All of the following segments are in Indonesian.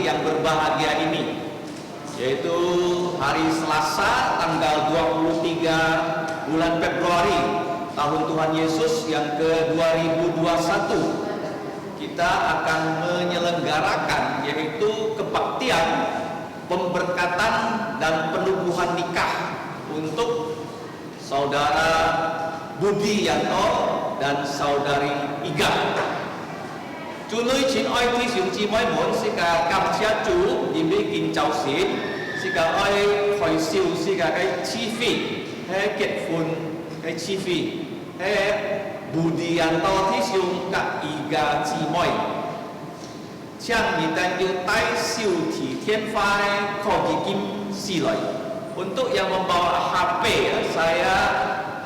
yang berbahagia ini, yaitu hari Selasa tanggal 23 bulan Februari tahun Tuhan Yesus yang ke-2021. Kita akan menyelenggarakan yaitu kebaktian, pemberkatan dan penubuhan nikah untuk saudara Budi Yanto dan saudari Iga. 主女前愛弟兄姊妹們，是個感謝主，因為見就善，是個愛開銷，是個嘅支付，係結婚嘅支付，係Budi Yanto弟兄及Iga姊妹，將一旦要帶小體天花嘅科技金絲來。Untuk yang membawa HP, saya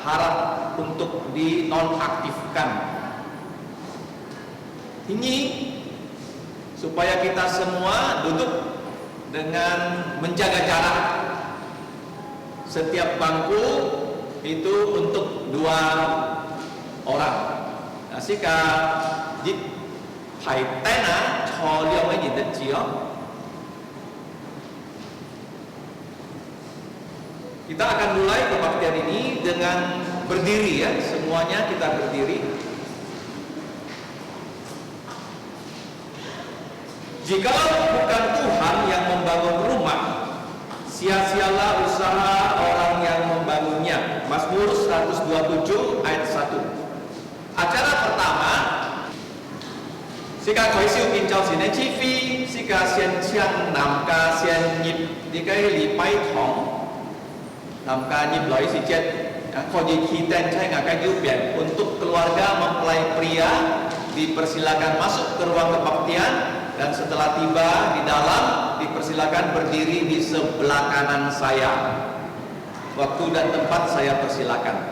harap untuk dinonaktifkan. Ini supaya kita semua duduk dengan menjaga jarak. Setiap bangku itu untuk 2 orang. Sehingga di hai tena choliong cái nhìn đến chiếu. Kita akan mulai kebaktian ini dengan berdiri ya, semuanya kita berdiri. Jika bukan Tuhan yang membangun rumah, sia-sialah usaha orang yang membangunnya. Mazmur 127 ayat 1. Acara pertama, Sika khởi siêu kinh châu xin chi phí, Sika xiên chiang nam ca xiên nhịp đi cái lì bay thong nam ca nhịp lối si jet. Kodi kita saya akan untuk keluarga mempelai pria dipersilakan masuk ke ruang kebaktian. Dan setelah tiba di dalam, dipersilakan berdiri di sebelah kanan saya. Waktu dan tempat saya persilakan.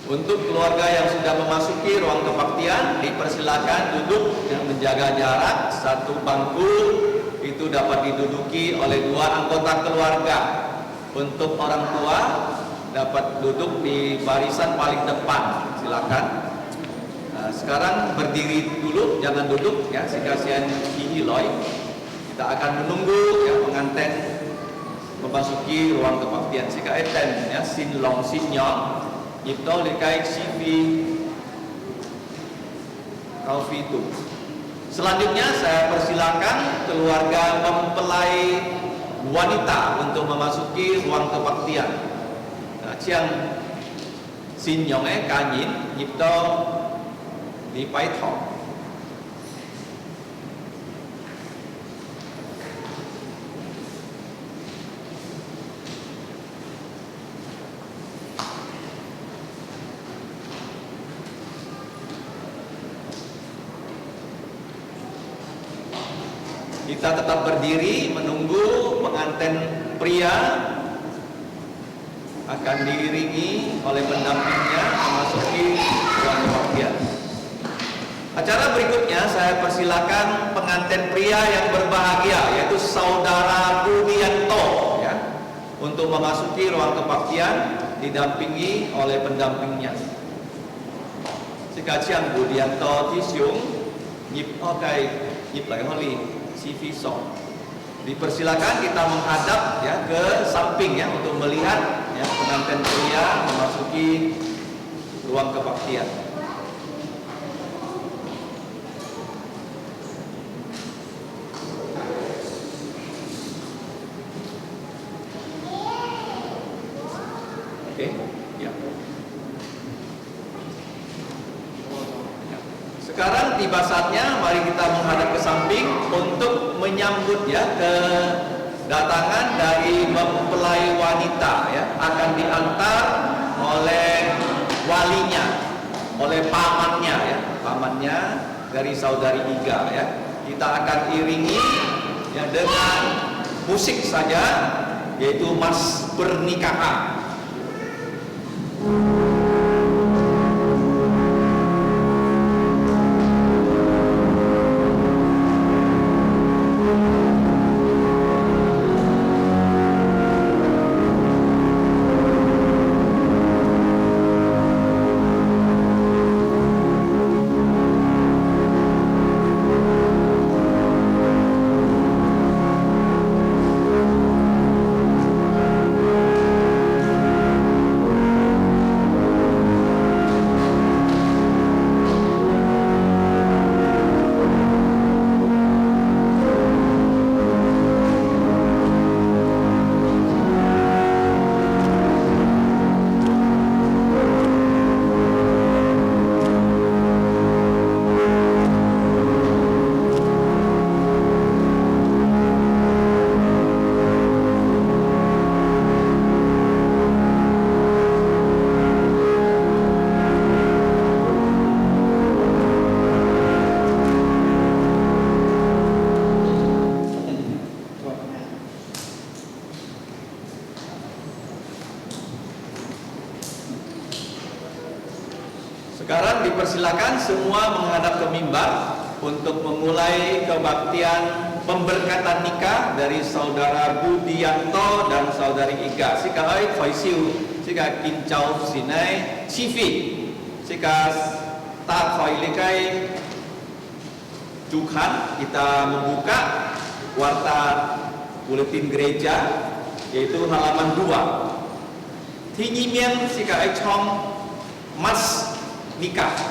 Untuk keluarga yang sudah memasuki ruang kebaktian, dipersilakan duduk dan menjaga jarak. Satu bangku itu dapat diduduki oleh 2 anggota keluarga. Untuk orang tua dapat duduk di barisan paling depan. Silakan. Nah, sekarang berdiri dulu, jangan duduk ya. Sikasian hihiloy. Kita akan menunggu ya pengantin memasuki ruang kebaktian. Sika eten ya sin long sin nyong. Itu likai CV Kaufitu. Selanjutnya saya persilakan keluarga mempelai wanita untuk memasuki ruang kebaktian. Chiang Sin Yong Kanyin Nyipto Li Pai Thong. Kita tetap berdiri menunggu pengantin pria akan diiringi oleh pendampingnya memasuki ruang kebaktian. Acara berikutnya saya persilakan pengantin pria yang berbahagia yaitu saudara Budi Yanto ya, untuk memasuki ruang kebaktian didampingi oleh pendampingnya. Sekarang Budi Yanto Tisiung Nyip Okai Nyip Lai Holi CV Song. Dipersilakan kita menghadap ya ke samping ya untuk melihat ya pengantin pria memasuki ruang kebaktian. Oke, ya. Sekarang tiba saatnya mari kita menghadap ke samping untuk menyambut ya kedatangan dari mempelai wanita ya, akan diantar oleh walinya, oleh pamannya ya, pamannya dari saudari Iga ya. Kita akan iringi ya dengan musik saja yaitu mas pernikahan. persilakan semua menghadap ke mimbar untuk memulai kebaktian pemberkatan nikah dari saudara Budianto dan saudari Iga. Sika oi khoi siu, sika kincau sinai civi, sika ta khoi likai Tuhan. Kita membuka warta buletin gereja, yaitu halaman 2. Tinggian sika ai chong mas nikah.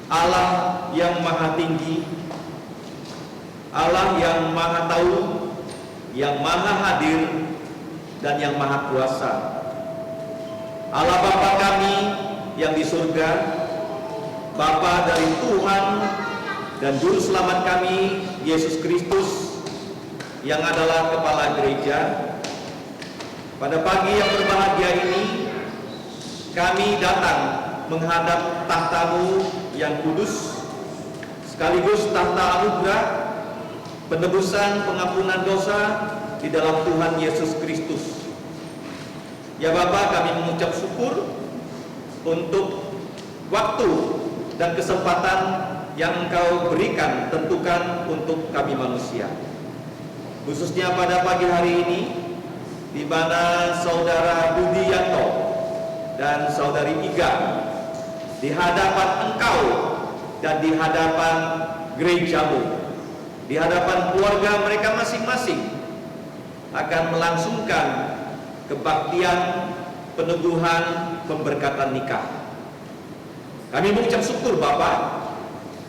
Allah yang maha tinggi, Allah yang maha tahu, yang maha hadir, dan yang maha kuasa. Allah Bapa kami yang di surga, Bapa dari Tuhan dan Juru Selamat kami, Yesus Kristus, yang adalah Kepala Gereja. Pada pagi yang berbahagia ini, kami datang menghadap tahta-Mu yang kudus, sekaligus tahta anugerah, penebusan pengampunan dosa di dalam Tuhan Yesus Kristus. Ya Bapa, kami mengucap syukur untuk waktu dan kesempatan yang Engkau berikan, tentukan untuk kami manusia. Khususnya pada pagi hari ini, di mana Saudara Budianto dan Saudari Iga di hadapan Engkau dan di hadapan gerejamu, di hadapan keluarga mereka masing-masing, akan melangsungkan kebaktian, peneguhan, pemberkatan nikah. Kami mengucap syukur Bapa,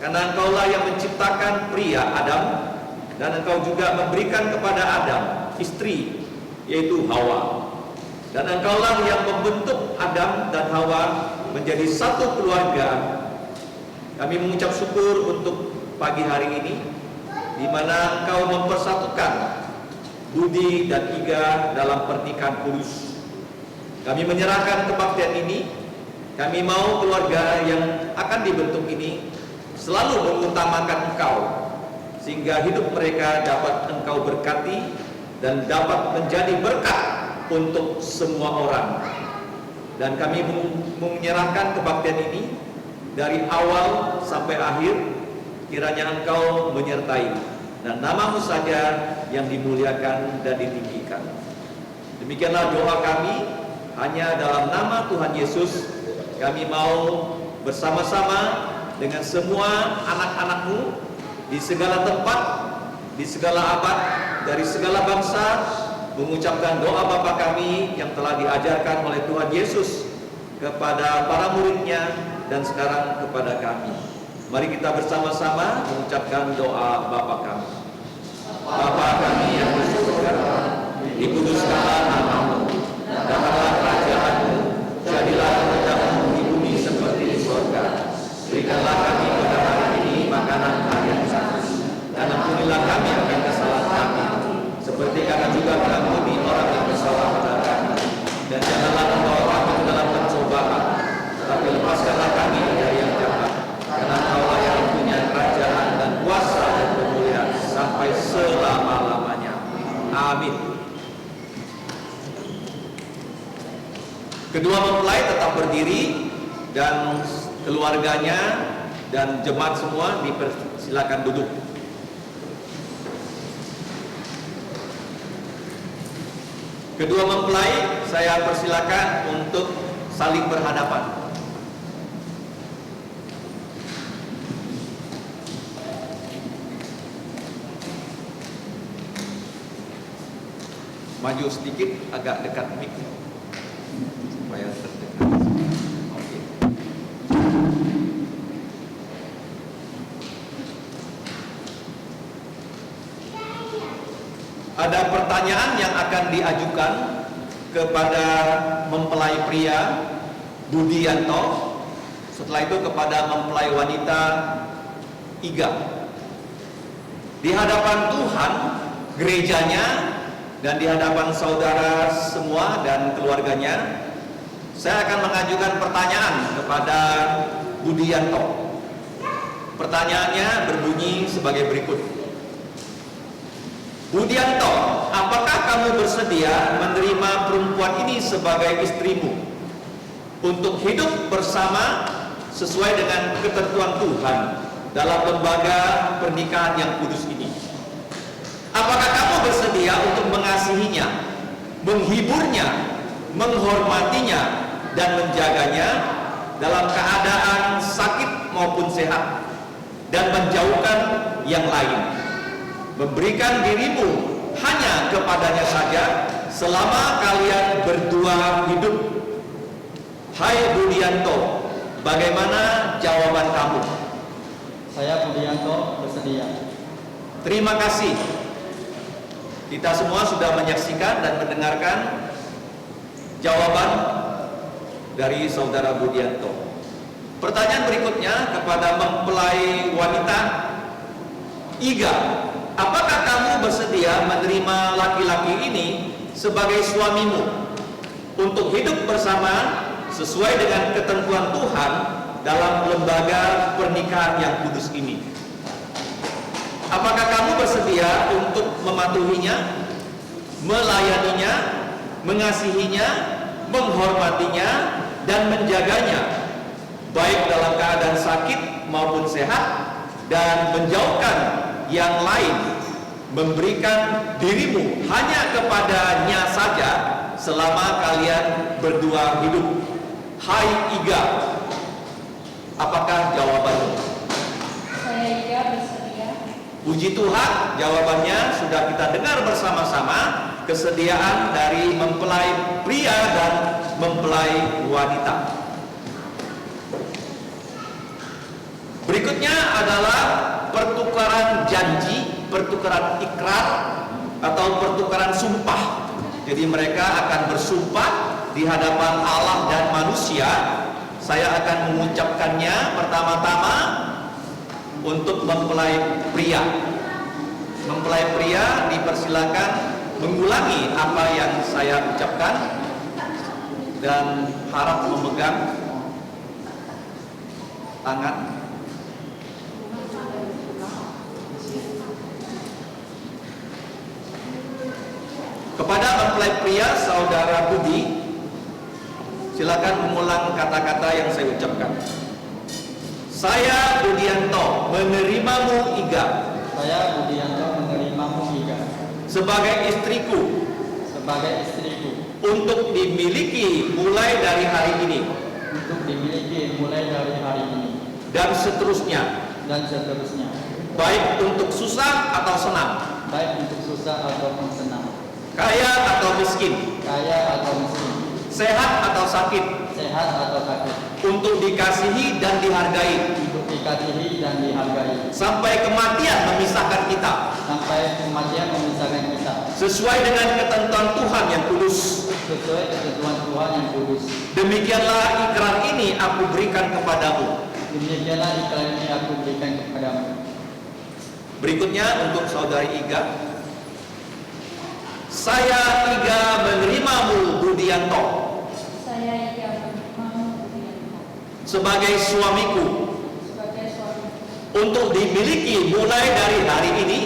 karena Engkaulah yang menciptakan pria Adam, dan Engkau juga memberikan kepada Adam istri, yaitu Hawa. Dan Engkaulah yang membentuk Adam dan Hawa menjadi satu keluarga. Kami mengucap syukur untuk pagi hari ini, di mana Engkau mempersatukan Budi dan Iga dalam pernikahan kudus. Kami menyerahkan kebaktian ini. Kami mau keluarga yang akan dibentuk ini selalu mengutamakan Engkau, sehingga hidup mereka dapat Engkau berkati dan dapat menjadi berkat untuk semua orang. Dan kami menyerahkan kebaktian ini dari awal sampai akhir, kiranya Engkau menyertai, dan nama-Mu saja yang dimuliakan dan ditinggikan. Demikianlah doa kami, hanya dalam nama Tuhan Yesus kami mau bersama-sama dengan semua anak-anak-Mu di segala tempat, di segala abad, dari segala bangsa, mengucapkan doa Bapa kami yang telah diajarkan oleh Tuhan Yesus kepada para murid-Nya dan sekarang kepada kami. Mari kita bersama-sama mengucapkan doa Bapa kami. Bapa kami yang di surga, dikuduskanlah nama-Mu, datanglah kerajaan-Mu, jadilah kehendakmu di bumi seperti di surga. Berikanlah kami pada hari ini makanan harian kami, dan ampunilah kami akan kesalahan kami, seperti kami juga mengampuni orang yang bersalah pada kami. Dan janganlah membawa kami ke dalam pencobaan, tetapi lepaskanlah kami dari yang jahat, karena Engkaulah yang punya kerajaan dan kuasa dan kemuliaan sampai selama-lamanya. Amin. Kedua mempelai tetap berdiri, dan keluarganya dan jemaat semua dipersilakan duduk. Kedua mempelai saya persilakan untuk saling berhadapan. Maju sedikit, agak dekat mic supaya terdengar. Oke. Ada pertanyaan yang akan diajukan kepada mempelai pria Budianto, setelah itu kepada mempelai wanita Iga. Di hadapan Tuhan, gerejanya, dan di hadapan saudara semua dan keluarganya, saya akan mengajukan pertanyaan kepada Budianto. Pertanyaannya berbunyi sebagai berikut. Budianto, apakah kamu bersedia menerima perempuan ini sebagai istrimu untuk hidup bersama sesuai dengan ketentuan Tuhan dalam lembaga pernikahan yang kudus ini? Apakah kamu bersedia untuk mengasihinya, menghiburnya, menghormatinya, dan menjaganya dalam keadaan sakit maupun sehat, dan menjauhkan yang lain, memberikan dirimu hanya kepadanya saja selama kalian berdua hidup? Hai Budianto, bagaimana jawaban kamu? Saya Budianto bersedia. Terima kasih. Kita semua sudah menyaksikan dan mendengarkan jawaban dari saudara Budianto. Pertanyaan berikutnya kepada mempelai wanita Iga. Apakah kamu bersedia menerima laki-laki ini sebagai suamimu untuk hidup bersama sesuai dengan ketentuan Tuhan dalam lembaga pernikahan yang kudus ini? Apakah kamu bersedia untuk mematuhinya, melayaninya, mengasihinya, menghormatinya, dan menjaganya baik dalam keadaan sakit maupun sehat, dan menjauhkan yang lain, memberikan dirimu hanya kepadanya saja selama kalian berdua hidup. Hai Iga, apakah jawabanmu? Saya Iga bersedia. Puji Tuhan, jawabannya sudah kita dengar bersama-sama, kesediaan dari mempelai pria dan mempelai wanita. Berikutnya adalah pertukaran janji, pertukaran ikrar, atau pertukaran sumpah. Jadi mereka akan bersumpah di hadapan Allah dan manusia. Saya akan mengucapkannya pertama-tama untuk mempelai pria. Mempelai pria dipersilakan mengulangi apa yang saya ucapkan dan harap memegang tangan. Kepada mempelai pria, saudara Budi, silakan mengulang kata-kata yang saya ucapkan. Saya Budianto menerimamu Iga Saya Budianto menerimamu Iga sebagai istriku sebagai istriku untuk dimiliki mulai dari hari ini untuk dimiliki mulai dari hari ini dan seterusnya, baik untuk susah atau senang, baik untuk susah ataupun senang, kaya atau miskin, sehat atau sakit, untuk dikasihi dan dihargai, sampai kematian memisahkan kita, sesuai dengan ketentuan Tuhan yang kudus. Demikianlah ikrar ini aku berikan kepadamu. Berikutnya untuk saudari Iga. Saya Iga menerimamu Budianto Saya Iga menerimamu Budianto sebagai suamiku sebagai suami untuk dimiliki mulai dari hari ini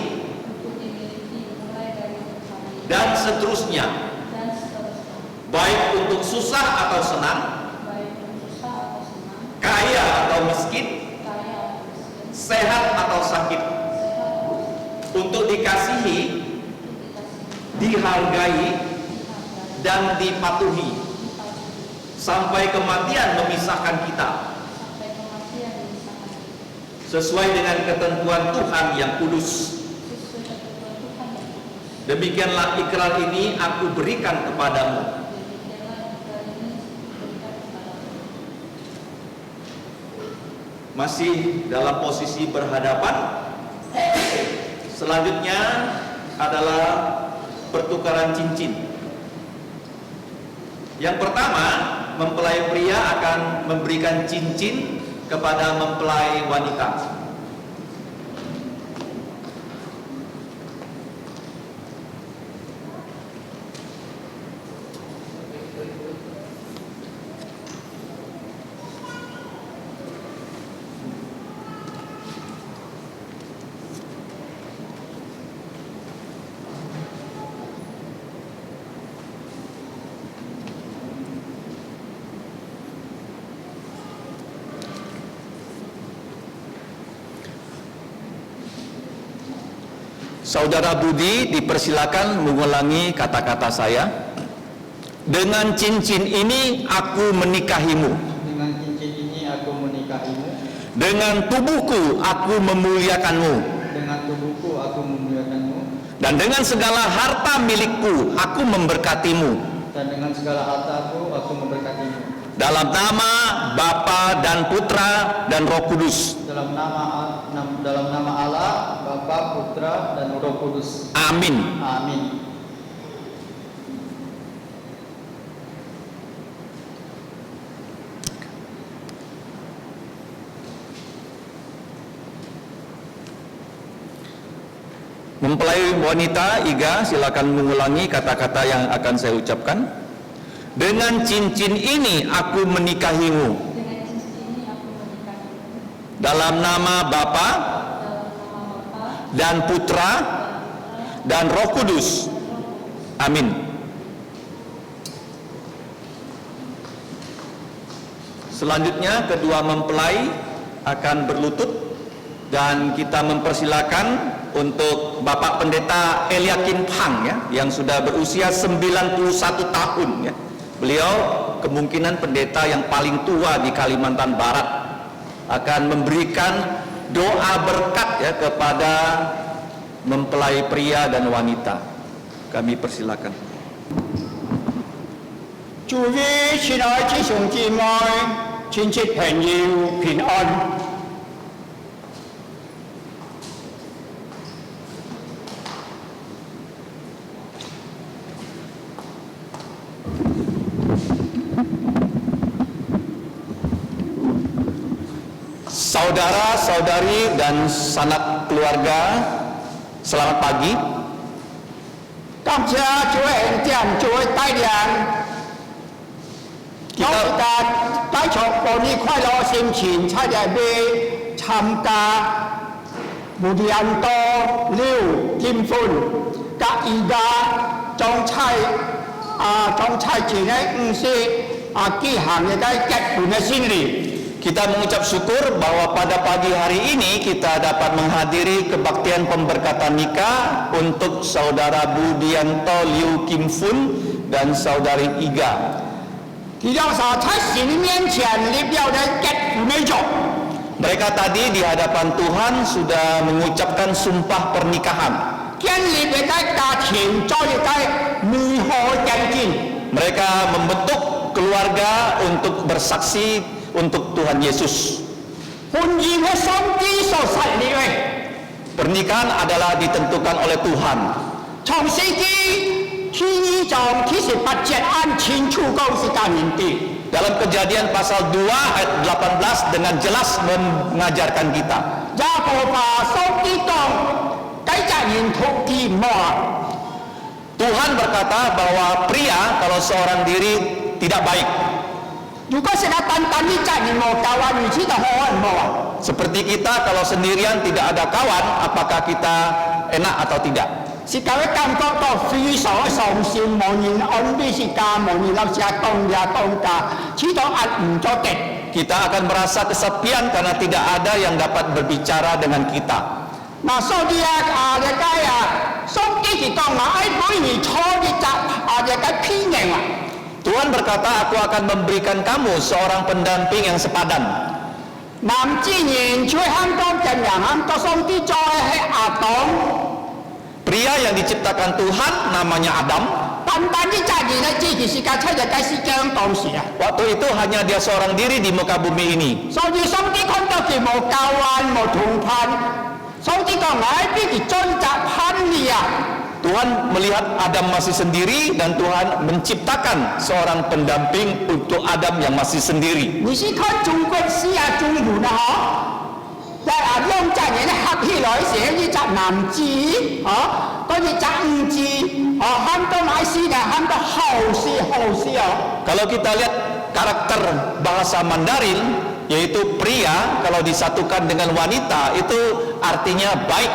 untuk dimiliki mulai dari hari ini dan seterusnya, dan seterusnya, baik untuk susah atau senang, baik untuk susah atau senang, kaya atau miskin, kaya atau miskin, sehat atau sakit, sehat atau sakit, untuk dikasihi, untuk dikasihi, dihargai, dihargai, dan dipatuhi, dipatuhi, sampai kematian memisahkan kita, sampai kematian memisahkan kita, sesuai dengan ketentuan Tuhan yang kudus. sesuai ketentuan Tuhan yang kudus. Demikianlah ikrar ini aku berikan kepadamu. Demikianlah ikrar ini diberikan kepadamu. Masih dalam posisi berhadapan. Selanjutnya adalah pertukaran cincin. Yang pertama, mempelai pria akan memberikan cincin kepada mempelai wanita. Saudara Budi dipersilakan mengulangi kata-kata saya. Dengan cincin ini aku menikahimu. Dengan cincin ini aku menikahimu. Dengan tubuhku aku memuliakanmu. Dengan tubuhku aku memuliakanmu. Dan dengan segala harta milikku aku memberkatimu. Dan dengan segala hartaku aku memberkatimu. Dalam nama Bapa dan Putra dan Roh Kudus. Dalam nama Allah, Bapa, Putra, dan Roh Kudus. Amin. Amin. Mempelai wanita Iga, silakan mengulangi kata-kata yang akan saya ucapkan. Dengan cincin ini aku menikahimu. Dengan cincin ini aku menikahimu. Dalam nama Bapa Dalam nama Bapa dan Putra dan Roh Kudus. Amin. Selanjutnya kedua mempelai akan berlutut dan kita mempersilakan untuk Bapak Pendeta Eliakim Pang ya, yang sudah berusia 91 tahun ya. Beliau kemungkinan pendeta yang paling tua di Kalimantan Barat, akan memberikan doa berkat ya kepada mempelai pria dan wanita. Kami persilakan. 祝愿亲爱的弟兄姊妹、亲戚朋友平安。Saudara-saudari dan sanak keluarga, selamat pagi. 感謝主嘅恩典，主嘅帶領，我哋帶着歡喜快樂心情，出嚟去參加無地安多廖金歡甲而家總裁前嘅唔是舉行嘅結婚嘅典禮。 Kita mengucap syukur bahwa pada pagi hari ini kita dapat menghadiri kebaktian pemberkatan nikah untuk Saudara Budianto Liu Kim Fun dan Saudari Iga. Mereka tadi di hadapan Tuhan sudah mengucapkan sumpah pernikahan. Mereka membentuk keluarga untuk bersaksi untuk Tuhan Yesus. Pernikahan adalah ditentukan oleh Tuhan. Dalam Kejadian pasal 2 ayat 18 dengan jelas mengajarkan kita. Tuhan berkata bahwa pria kalau seorang diri tidak baik. Seperti kita kalau sendirian tidak ada kawan, apakah kita enak atau tidak? Kita akan merasa kesepian karena tidak ada yang dapat berbicara dengan kita. Tuhan berkata, aku akan memberikan kamu seorang pendamping yang sepadan. Pria yang diciptakan Tuhan namanya Adam. Waktu itu hanya dia seorang diri di muka bumi ini. Tuhan melihat Adam masih sendiri dan Tuhan menciptakan seorang pendamping untuk Adam yang masih sendiri. Kalau kita lihat karakter bahasa Mandarin, yaitu pria kalau disatukan dengan wanita itu artinya baik.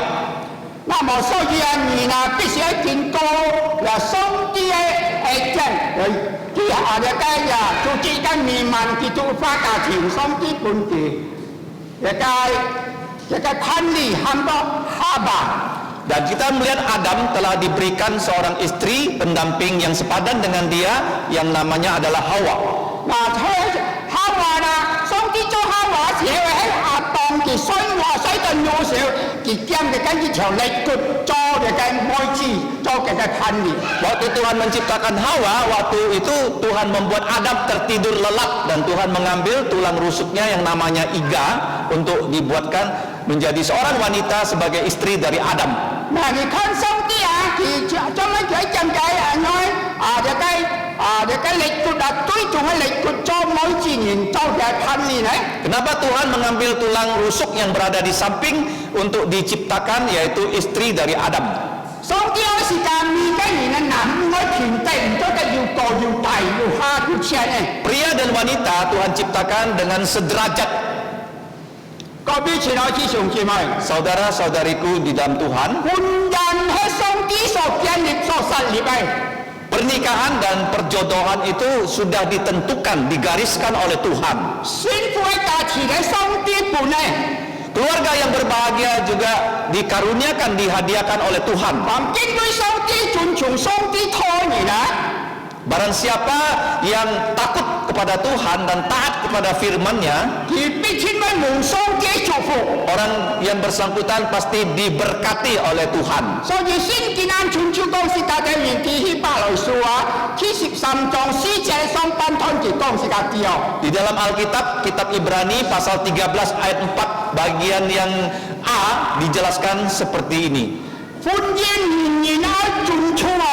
Dan kita melihat Adam telah diberikan seorang istri pendamping yang sepadan dengan dia yang namanya adalah Hawa. Waktu Tuhan menciptakan Hawa, waktu itu Tuhan membuat Adam tertidur lelap dan Tuhan mengambil tulang rusuknya yang namanya Iga untuk dibuatkan menjadi seorang wanita sebagai istri dari Adam. Kenapa Tuhan mengambil tulang rusuk yang berada di samping untuk diciptakan yaitu istri dari Adam? Pria dan wanita Tuhan ciptakan dengan sederajat. Saudara-saudariku di dalam Tuhan, Pernikahan dan perjodohan itu sudah ditentukan, digariskan oleh Tuhan. 幸福嘅家庭係上帝本嚟， Keluarga yang berbahagia juga dikaruniakan, dihadiahkan oleh Tuhan. 凡敬畏上帝、尊重上帝託人啊， Barang siapa yang takut kepada Tuhan dan taat kepada firman-Nya, 佢必稱為蒙上帝祝福。 orang yang bersangkutan pasti diberkati oleh Tuhan. 所以先見啱傳召講是大家願記希伯來書啊，第13章4節上半段就講是家啲哦。 Di dalam Alkitab, kitab Ibrani pasal 13 ayat 4 bagian yang A dijelaskan seperti ini. 婚姻仍然要尊重哦。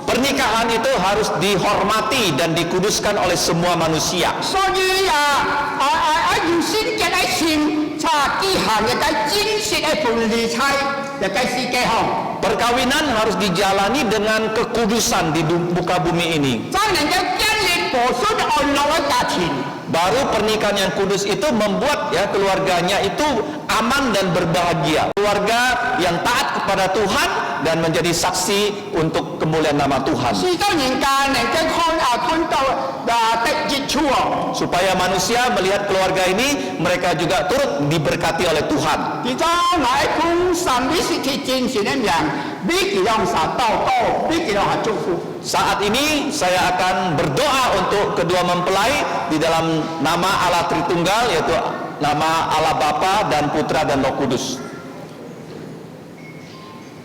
Pernikahan itu harus dihormati dan dikuduskan oleh semua manusia. 所以要先嘅喺前查記行嘅真實嘅分離差嘅世界行， Perkawinan harus dijalani dengan kekudusan di muka bumi ini. 才能夠建立和順安樂嘅家庭。 Baru pernikahan yang kudus itu membuat ya keluarganya itu aman dan berbahagia. Keluarga yang taat kepada Tuhan dan menjadi saksi untuk kemuliaan nama Tuhan. 使到人家能夠看到得益處哦。 Supaya manusia melihat keluarga ini, mereka juga turut diberkati oleh Tuhan. 而家我喺本神呢是鐵戰士嘅人，必佢讓神禱告，必佢讓祝福。 Saat ini saya akan berdoa untuk kedua mempelai di dalam nama Allah Tritunggal, yaitu nama Allah Bapa dan Putra dan Roh Kudus.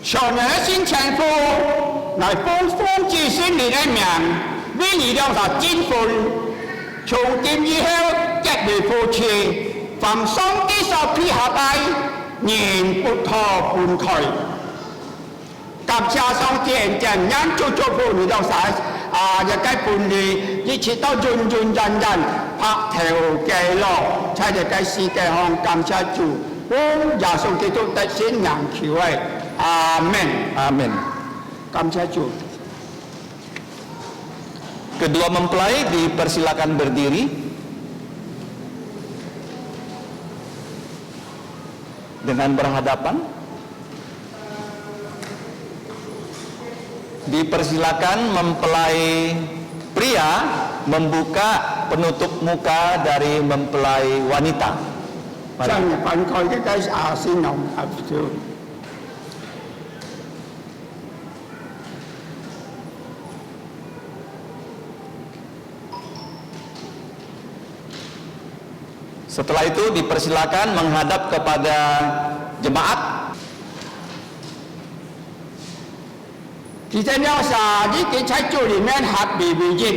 上人先前夫來封住先年嘅名，必而讓神堅分，從今以後一類夫妻，凡上帝所批下拜，年不可分開。 感謝上帝人人祝福你到晒日雞伴侶，一切都人人拍條記錄，在日雞世界上感謝主，奉耶穌基督的聖名求愛，阿門。 Amin. 感謝主。 Kedua mempelai dipersilakan berdiri dengan berhadapan. Dipersilakan mempelai pria membuka penutup muka dari mempelai wanita. Mari. 將分開嘅雞先用合照。 Setelah itu dipersilakan menghadap kepada jemaat. 其實呢啥，呢幾喺做裡面合微微熱，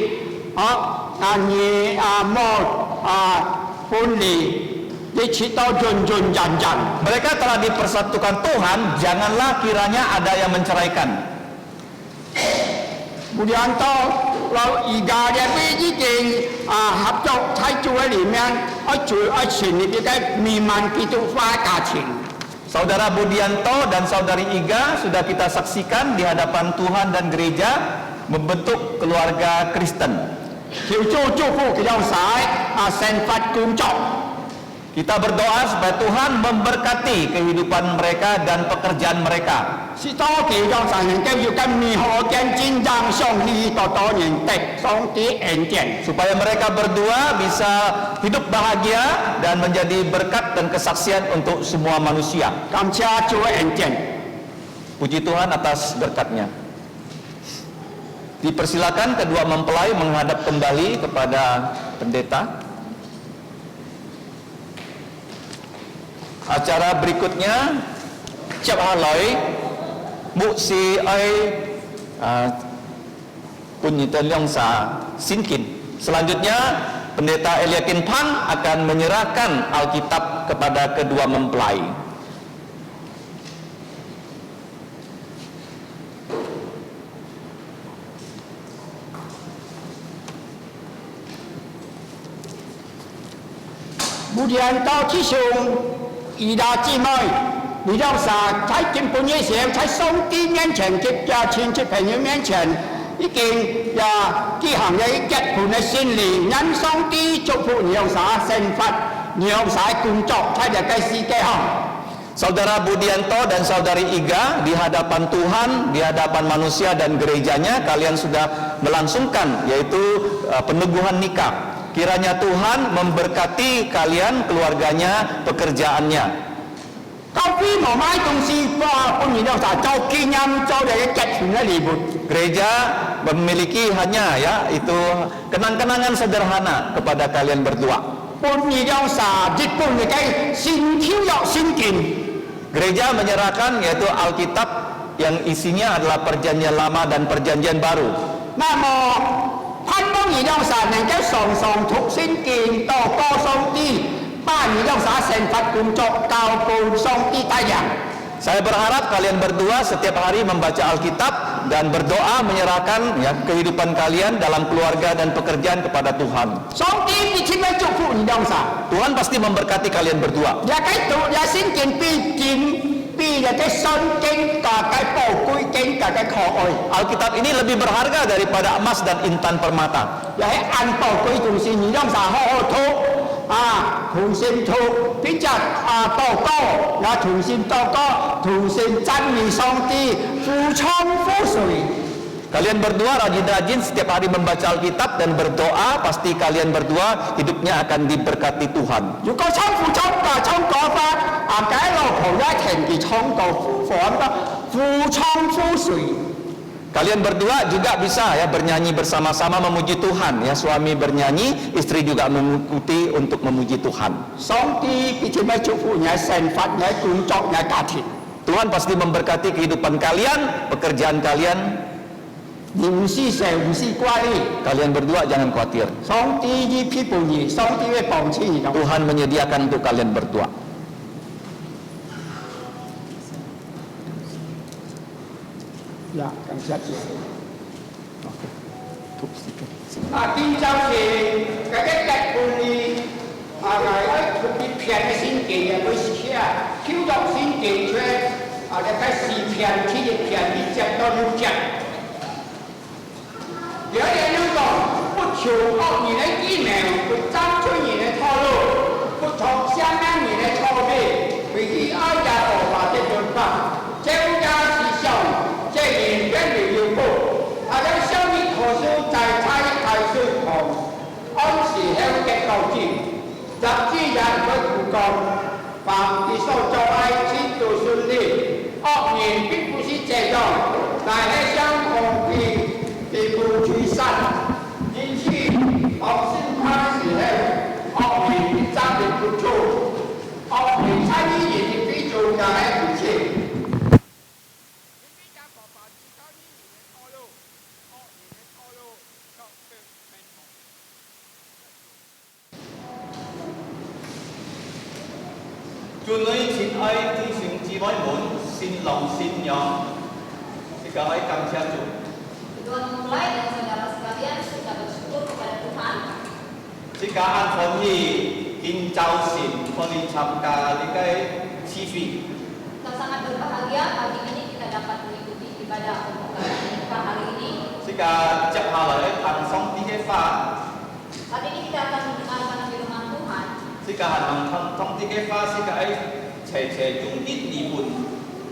你分離，一切都人。 Mereka telah dipersatukan Tuhan, janganlah kiranya ada yang menceraikan. 無論到而家嘅呢件合作喺做嘅裡面，全力嘅彌漫基督化家庭。 Saudara Budianto dan saudari Iga sudah kita saksikan di hadapan Tuhan dan gereja membentuk keluarga Kristen. 叫做祝福佢有晒成佛工作。 Kita berdoa supaya Tuhan memberkati kehidupan mereka dan pekerjaan mereka. 是多叫讓神能夠要跟美好嘅戰爭上去到多年的上帝恩典。 Supaya mereka berdua bisa hidup bahagia dan menjadi berkat dan kesaksian untuk semua manusia. 感謝主嘅恩典。 Puji Tuhan atas berkatnya. Dipersilakan kedua mempelai menghadap kembali kepada pendeta. Acara berikutnya Chap Haloi Bu Si Ai Punyitan Leongsa Sinkin. Selanjutnya Pendeta Eliakin Pang akan menyerahkan Alkitab kepada kedua mempelai. Kemudian到之上，二大姊妹，你讓神在根本嘅時候，在上帝面前嘅親戚朋友面前，已經舉行咗一盤嘅先例，因上帝祝福你讓神成佛，你讓神工作，在日嘅世界上。Saudara Budianto dan Saudari Iga, di hadapan Tuhan, di hadapan manusia dan gerejanya, kalian sudah melangsungkan yaitu peneguhan nikah. Kiranya Tuhan memberkati kalian, keluarganya, pekerjaannya. Tapi mau mai东西不然就做基因做嘅結團嘅禮物。 Gereja memiliki hanya ya itu kenang-kenangan sederhana kepada kalian berdua. 半年有啥日本嘅先跳入先見。 Gereja menyerahkan yaitu Alkitab yang isinya adalah perjanjian lama dan perjanjian baru. 那麼盼望而有啥能夠常常讀先見到歌上帝，把而有啥成佛工作交伴上帝帶人。 Saya berharap kalian berdua setiap hari membaca Alkitab dan berdoa menyerahkan ya kehidupan kalian dalam keluarga dan pekerjaan kepada Tuhan. 上帝必定會祝福而有啥。 Tuhan pasti memberkati kalian berdua. 也計讀也先見必見必嘅信經嘅寶貴經嘅可愛。 Alkitab ini lebih berharga daripada emas dan intan permata. 也係按寶貴同時而有啥好好讀。 同心禱，並且禱告，也同心禱告，同心讚美上帝，互沖互水。 Kalian berdua rajin-rajin setiap hari membaca Alkitab dan berdoa, pasti kalian berdua hidupnya akan diberkati Tuhan. 如果沖互沖嘅沖過法，解老婆一停嘅沖到互房嘅互沖互水。 Kalian berdua juga bisa ya bernyanyi bersama-sama memuji Tuhan ya, suami bernyanyi, istri juga mengikuti untuk memuji Tuhan. 上帝必定會祝福你成佛、你工作、你家庭。 Tuhan pasti memberkati kehidupan kalian, pekerjaan kalian. 你唔是蛇，唔是怪你。 Kalian berdua jangan khawatir. 上帝已批判你，上帝會幫助你。 Tuhan menyediakan untuk kalian berdua. Ya, cảm giác gì? Thúc sĩ kết. Kinh giáo thì cái cách của đi cái thuộc bị phiền cái sinh kỳ là với sĩ thiếu đọc sinh kỳ cho cái sĩ phiền khi được phiền bị chặt đó lưu chặt. Giờ đây nó còn bất chiều ốc nhìn lấy email, bất trang cho nhìn lấy thô lô, bất thọc xa ngang nhìn lấy thô bì, vì khi ai ra tổ và cái đường bằng, treo ra sĩ sống, 即係原本要報，有商業可數在差大稅項，按時向嘅告知，集資人佢互告，凡其所做愛切到順利，惡言並不是這樣，但係相同地不取善，因此學生開始後，惡言爭的不錯，惡言參與也必做嘅係唔切。 Chúa ơi, xin ơi, thi sinh chi bói muốn, xin lòng xin nhỏ. Xin cảm ơn cảm ơn Chúa. Tuhan memulai dan saudara sekalian sudah bersyukur kepada Tuhan. Xin cảm ơn Phật Nhi, kinh trao xin, Phật Nhi tham gia di cái chi phí. Kita sangat berbahagia pagi ini kita dapat mengikuti ibadah pembukaan nikah hari ini. Xin cảm chấp hạ lời thành xong tí cái pha. Saat ini kita akan mendengarkan firman Tuhan. Xin cảm ơn thông tí cái pha, xin cảm ơn trẻ chung ít đi buồn,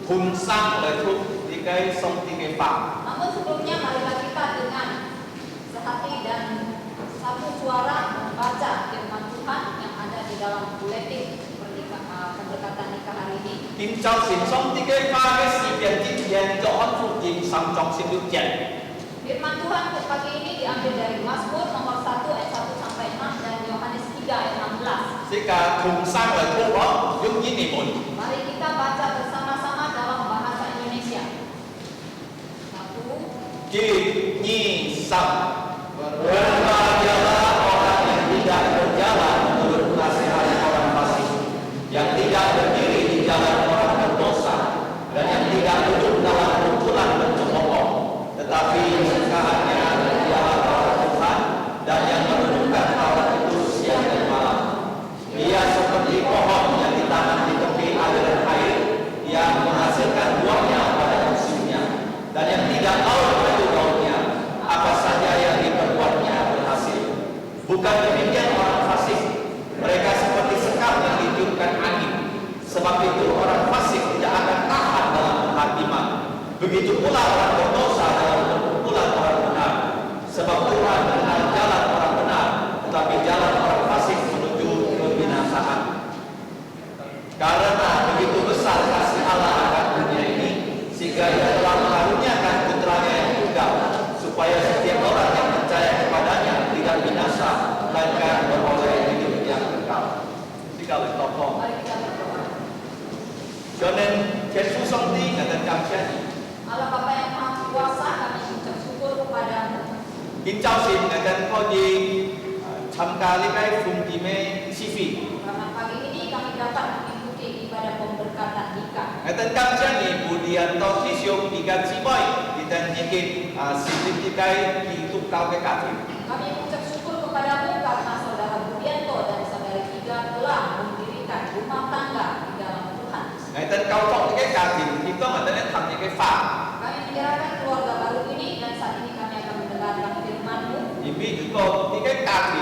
thun sang lời thúc di cái xong tí cái pha. Namun sebelumnya marilah kita dengan sehati dan satu suara membaca firman Tuhan yang ada di dalam buletin pemberkatan nikah hari ini. Kinh trao xin xong tí cái pha cái sự kiện chính hiện cho ơn phục dinh sang trong xin được chạy. Firman Tuhan untuk pagi ini diambil dari Mazmur nomor 1 ayat 1 sampai 6 dan Yohanes 3 ayat 16. Xin cảm thun sang lời thúc đó, dùng ý niệm buồn. Mari kita baca bersama-sama dalam bahasa Indonesia. 1, Ki, Nyi, Sam. Berbahagialah orang yang tidak berjalan menurut nasihat orang fasik, yang tidak berdiri di jalan orang berdosa, dan yang tidak duduk dalam kumpulan pencemooh, tetapi sukaannya adalah Taurat Tuhan dan yang merenungkan Taurat itu siang dan malam. Dia seperti pohon yang ditanam di tepi aliran air, yang menghasilkan buahnya pada musimnya, dan yang tidak tahu daunnya, apa saja yang diperbuatnya berhasil. Bukan demikian orang fasik, mereka seperti sekam yang ditiupkan angin. Sebab itu orang fasik Begitu pula orang berdosa dalam kumpulan orang benar. Sebab Tuhan mengenal jalan orang benar, tetapi jalan orang fasik menuju kebinasaan. Karena begitu besar kasih Allah akan dunia ini, sehingga Ia telah mengaruniakan putranya yang tunggal, supaya setiap orang yang percaya kepadanya tidak binasa, melainkan beroleh hidup yang kekal. Jika bertokoh. Mari kita berdoa. Cho nên Thiên Chúa Song Ti người ta cảm ơn. Allah Bapa yang Maha Kuasa, kami ucap syukur kepadamu. Kính chào xin người ta có gì tham gia lễ khai phụng kỳ mê chi phí. Karena pagi ini kami dapat mengikuti ibadah pemberkatan nikah. Người ta cảm ơn ni Budian to thi siêu tiga chi boy kita nyikin xin lễ khai kỳ tục cao cái cả thì. Kami ucap syukur kepadamu karena saudara Budianto dan saudari Tiga telah mendirikan rumah tangga di dalam Tuhan. Người ta cao trọng cái cả thì kita người ta nên làm những cái phạm. Kami menyerahkan keluarga baru ini dan saat ini kami akan mendengarkan firman-Mu. Vì chúng tôi những cái cả thì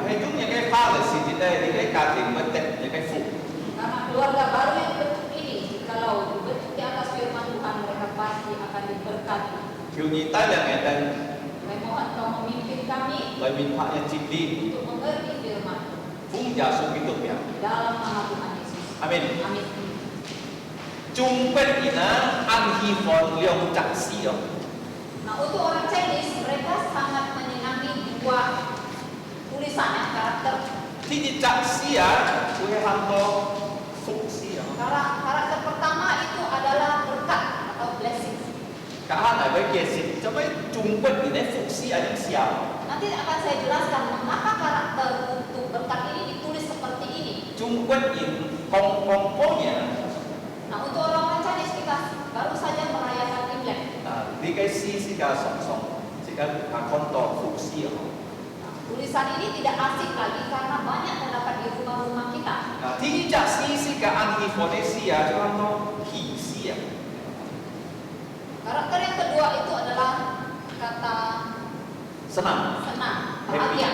hay chúng những cái pha là xin thì đây những cái cả thì mất tệ những cái phụ. Karena keluarga baru yang dibentuk ini, kalau dibentuk di atas firman Tuhan, mereka pasti akan diberkati. Thiếu nhi tay là người ta Kami mohon Kau memimpin kami lời mình họ nhân chính đi untuk mengerti firman phung giả số kỹ thuật ya. dalam nama Tuhan Yesus. Amin. Amin. Trung bên ina ăn hi phòn liong chặt xì đó. Nah, untuk orang Chinese, mereka sangat menyenangi dua tulisan yang karakter. Thì đi chặt xì à, tôi ham có phúc xì đó. Karakter pertama itu adalah berkat atau blessing. Cả hai này với kia xì, cho mấy trung bên ina phúc xì ở những xì à. Nanti akan saya jelaskan mengapa karakter untuk berkat ini ditulis seperti ini. Trung bên in kong pohnya. Nah, untuk orang Chinese kita baru saja merayakan Imlek. Đi cái xì cả song xì cả con to phúc xì đó. Tulisan ini tidak asing lagi karena banyak terdapat di rumah-rumah kita. Thì đi chặt xì cả ăn hi phòn xì à, cho ham nó hỉ xì à. Karakter yang kedua itu adalah kata Senang. senang, Happy. bahagia.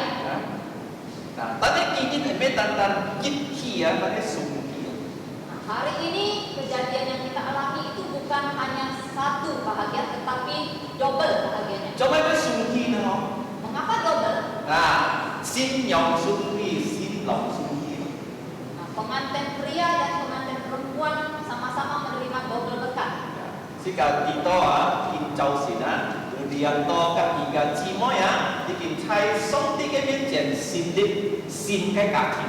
Nah, tadi kini ini tantan kia, tadi sungkia. Nah, hari ini kejadian yang kita alami itu bukan hanya satu bahagia, tetapi double bahagianya. Coba itu sungki no. Mengapa double? Nah, sin yong sungki, sin long sungki. Nah, pengantin pria dan pengantin perempuan sama-sama menerima double berkat. Jika kita kincau sina, kemudian to các tiga cimo ya, bikin cai song tiga mejen sin cái cả thì.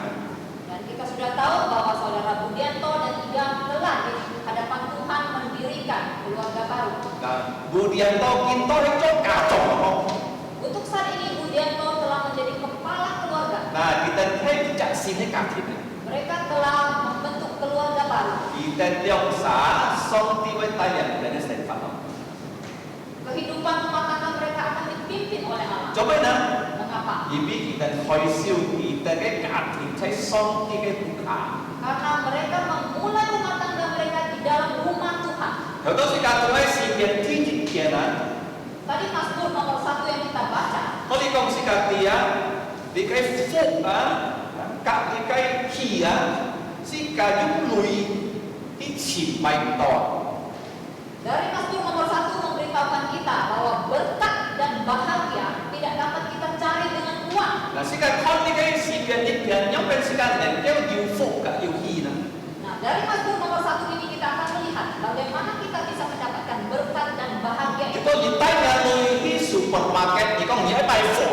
Dan kita sudah tahu bahwa saudara Budianto dan Tiga telah di hadapan Tuhan mendirikan keluarga baru. Nah, kemudian to kita itu kacau loh. Untuk saat ini Budianto telah menjadi kepala keluarga. Nah, kita tidak sin cái thì. Mereka telah membentuk keluarga baru. Kita tiong sa song tiga tayang dan sen fatong. Kehidupan rumah tangga mereka akan dipimpin oleh Allah. Coba nah. Mengapa? Vì kita khoi siêu kita cái cả thì thấy song cái buka. Karena mereka memulai rumah tangga mereka di dalam rumah Tuhan. Kalau tu si kata si biar tinggi kiana. Tadi Mazmur nomor 1 yang kita baca. Kalau di kong si kata dia di kai fuk kat di kai kia si kaju lui di cimpai to. Dari Mazmur nomor 1 memberitahukan kita bahwa berkat dan bahagia tidak dapat kita cari dengan uang. Nah si kata kon di kai si biar nyampe si kata dia yu fuk kat yu hina. Nah, dari Mazmur nomor 1 ini kita akan melihat bagaimana kita bisa mendapatkan berkat dan bahagia itu. Kita ditanya lui di supermarket di kong nyai bai fuk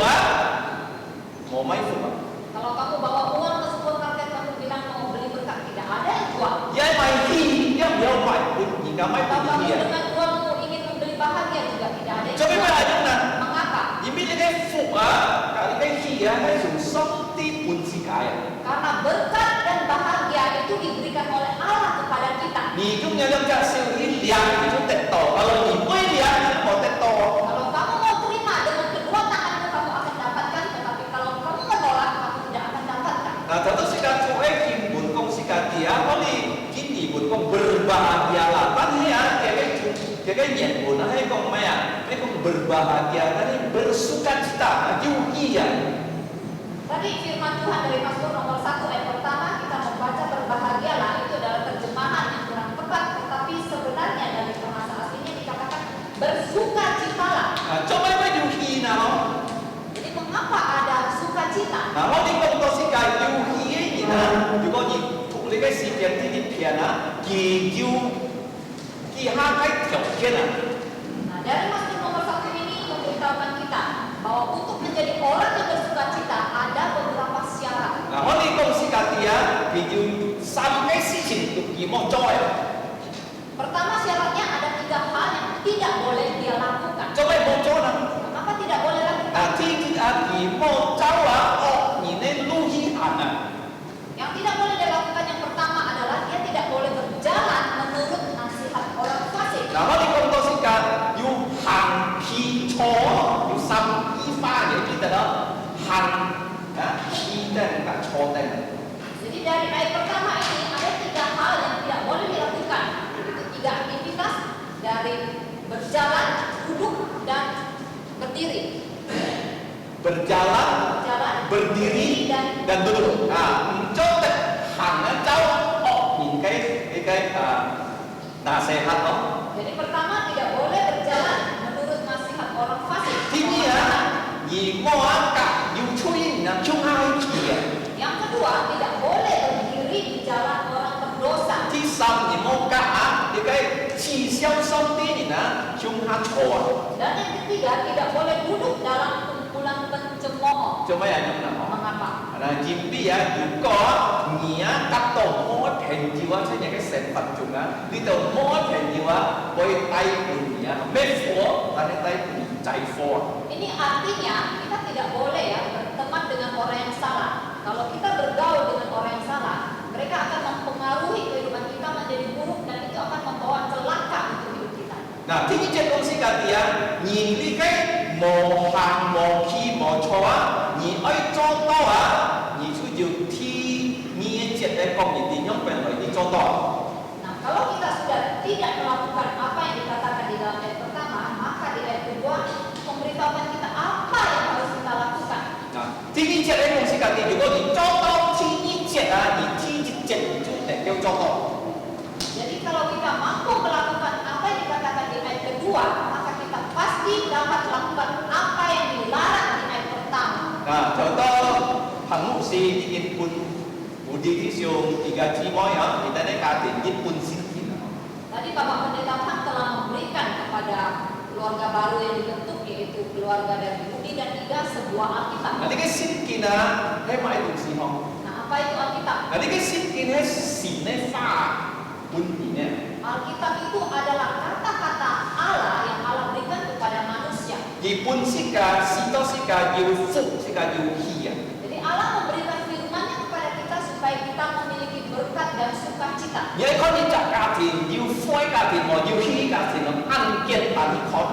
mau mai fuk. Kalau kamu bawa uang ke supermarket kamu bilang mau beli berkat, tidak ada yang jual. Nyai mai hi dia biar mai hingga mai Kalau kamu dia. dengan uangmu ingin membeli bahagia juga tidak ada yang Coba jual. belajar nah. Mengapa? Ini dia fuk kali cái kia hay dùng song ti pun si kaya. Karena berkat dan bahagia itu diberikan oleh Allah kepada kita. Ni cũng như trong siêu ini liang itu teto. Kalau ni boleh liang itu mau teto. Kalau kamu mau terima dengan kedua tanganmu kamu akan dapatkan, tetapi kalau kamu menolak kamu tidak akan dapatkan. Nah, tentu sikat cuek kim bun kong sikat dia, kali kini bun kong berbahagialah. Kan ya, kayak nyet bun, hay kong maya, hay kong berbahagia, kan bersukacita, yukia. Tadi firman Tuhan dari Mazmur nomor 1 ayat pertama kita membaca berbahagialah, itu adalah terjemahan yang kurang tepat, tetapi sebenarnya dari bahasa aslinya dikatakan 嗱，我哋咁多世界要起嘅人啊，如果而同你嘅事件呢啲片啊，而要其他嘅條件啊， Nah, dari Mazmur nomor 1 ini memberitahukan kita bahwa untuk menjadi orang yang bersuka cita ada beberapa syarat. 嗱，我哋講世界啲啊，佢要三個事情要佢冇做嘅， Pertama syaratnya ada 3 hal yang tidak boleh dia lakukan. 做咩冇做啦？ Kenapa tidak boleh lakukan? 嗱，天啊，佢冇做啊，哦，而你路易行啊， Yang tidak boleh dia lakukan yang pertama adalah dia tidak boleh berjalan menurut nasihat orang fasik. 嗱，我哋咁多世界要行偏錯，要心依花嘢記得咯，行啊偏定同埋錯定。 Jadi dari ayat pertama ini ada 3 hal yang tidak boleh dilakukan. Itu 3 aktivitas dari berjalan, duduk, dan berdiri. Berjalan, Berjalan, berdiri, dan duduk. Nah, cho được hàng nó cháu nhìn cái nasihat đó. Jadi pertama tidak boleh berjalan menurut nasihat orang fasik. Tuy nhiên vì mua cả yêu chui là chung hai kìa. Yang kedua tidak boleh berdiri di jalan orang berdosa. Thứ sáu thì mua cả thì cái chỉ xiao song tí thì nó chung hai chùa. Dan yang ketiga tidak boleh duduk dalam kumpulan pencemooh. Cho mấy anh em nào. Mengapa? Là chim đi dù có nghĩa các tổ mỗi thành nhiều trên những cái sản phẩm chúng á đi tổ mỗi thành nhiều với tay của nghĩa mê phổ và cái tay của chạy phổ. Ini artinya kita tidak boleh ya berteman dengan orang yang salah. Kalau kita bergaul dengan orang yang salah, mereka akan mempengaruhi kehidupan kita menjadi buruk dan itu akan membawa celaka untuk hidup kita. Nah, thứ nhất trên công sĩ cả thì nhìn đi cái mồ hàng mồ khi mồ chó nhìn ấy cho to nhìn chú nhiều thi nhìn chết đấy còn nhìn thì nhóm quen phải đi cho to. Nah, kalau kita sudah tidak melakukan apa yang dikatakan di dalam ayat pertama, maka di ayat kedua memberitahukan kita apa yang harus kita lakukan. Nah, thứ nhất trên đấy công sĩ cả thì如果你做到thứ nhất chết你thứ nhất chết就得要做到。 Jadi kalau kita mampu melakukan apa yang dikatakan di ayat kedua, maka kita pasti dapat melakukan apa yang dilarang di ayat pertama. Nah, contoh Hằng Mục Sư di Jepun Budi Tisung 3 Cimoy kita naik katin Jepun Sinkin. Tadi Bapak Pendeta Pang telah memberikan kepada keluarga baru yang dibentuk yaitu keluarga dari Budi dan Ida sebuah Alkitab. Nanti cái Sinkin hay mãi cùng gì không? Nah, apa itu Alkitab? Nanti cái Sinkin hay xin hay pha bunyinya. Alkitab itu adalah kata-kata Allah yang Allah berikan kepada manusia. Jepun Sika, Sito Sika, Yu Fu Sika, Yu Hi. Jadi Allah memberikan firman-Nya kepada kita supaya kita memiliki berkat dan sukacita. Vậy có những chắc katin, Yu Fui katin, mà Yu Hi katin nó ăn kiệt ăn khó.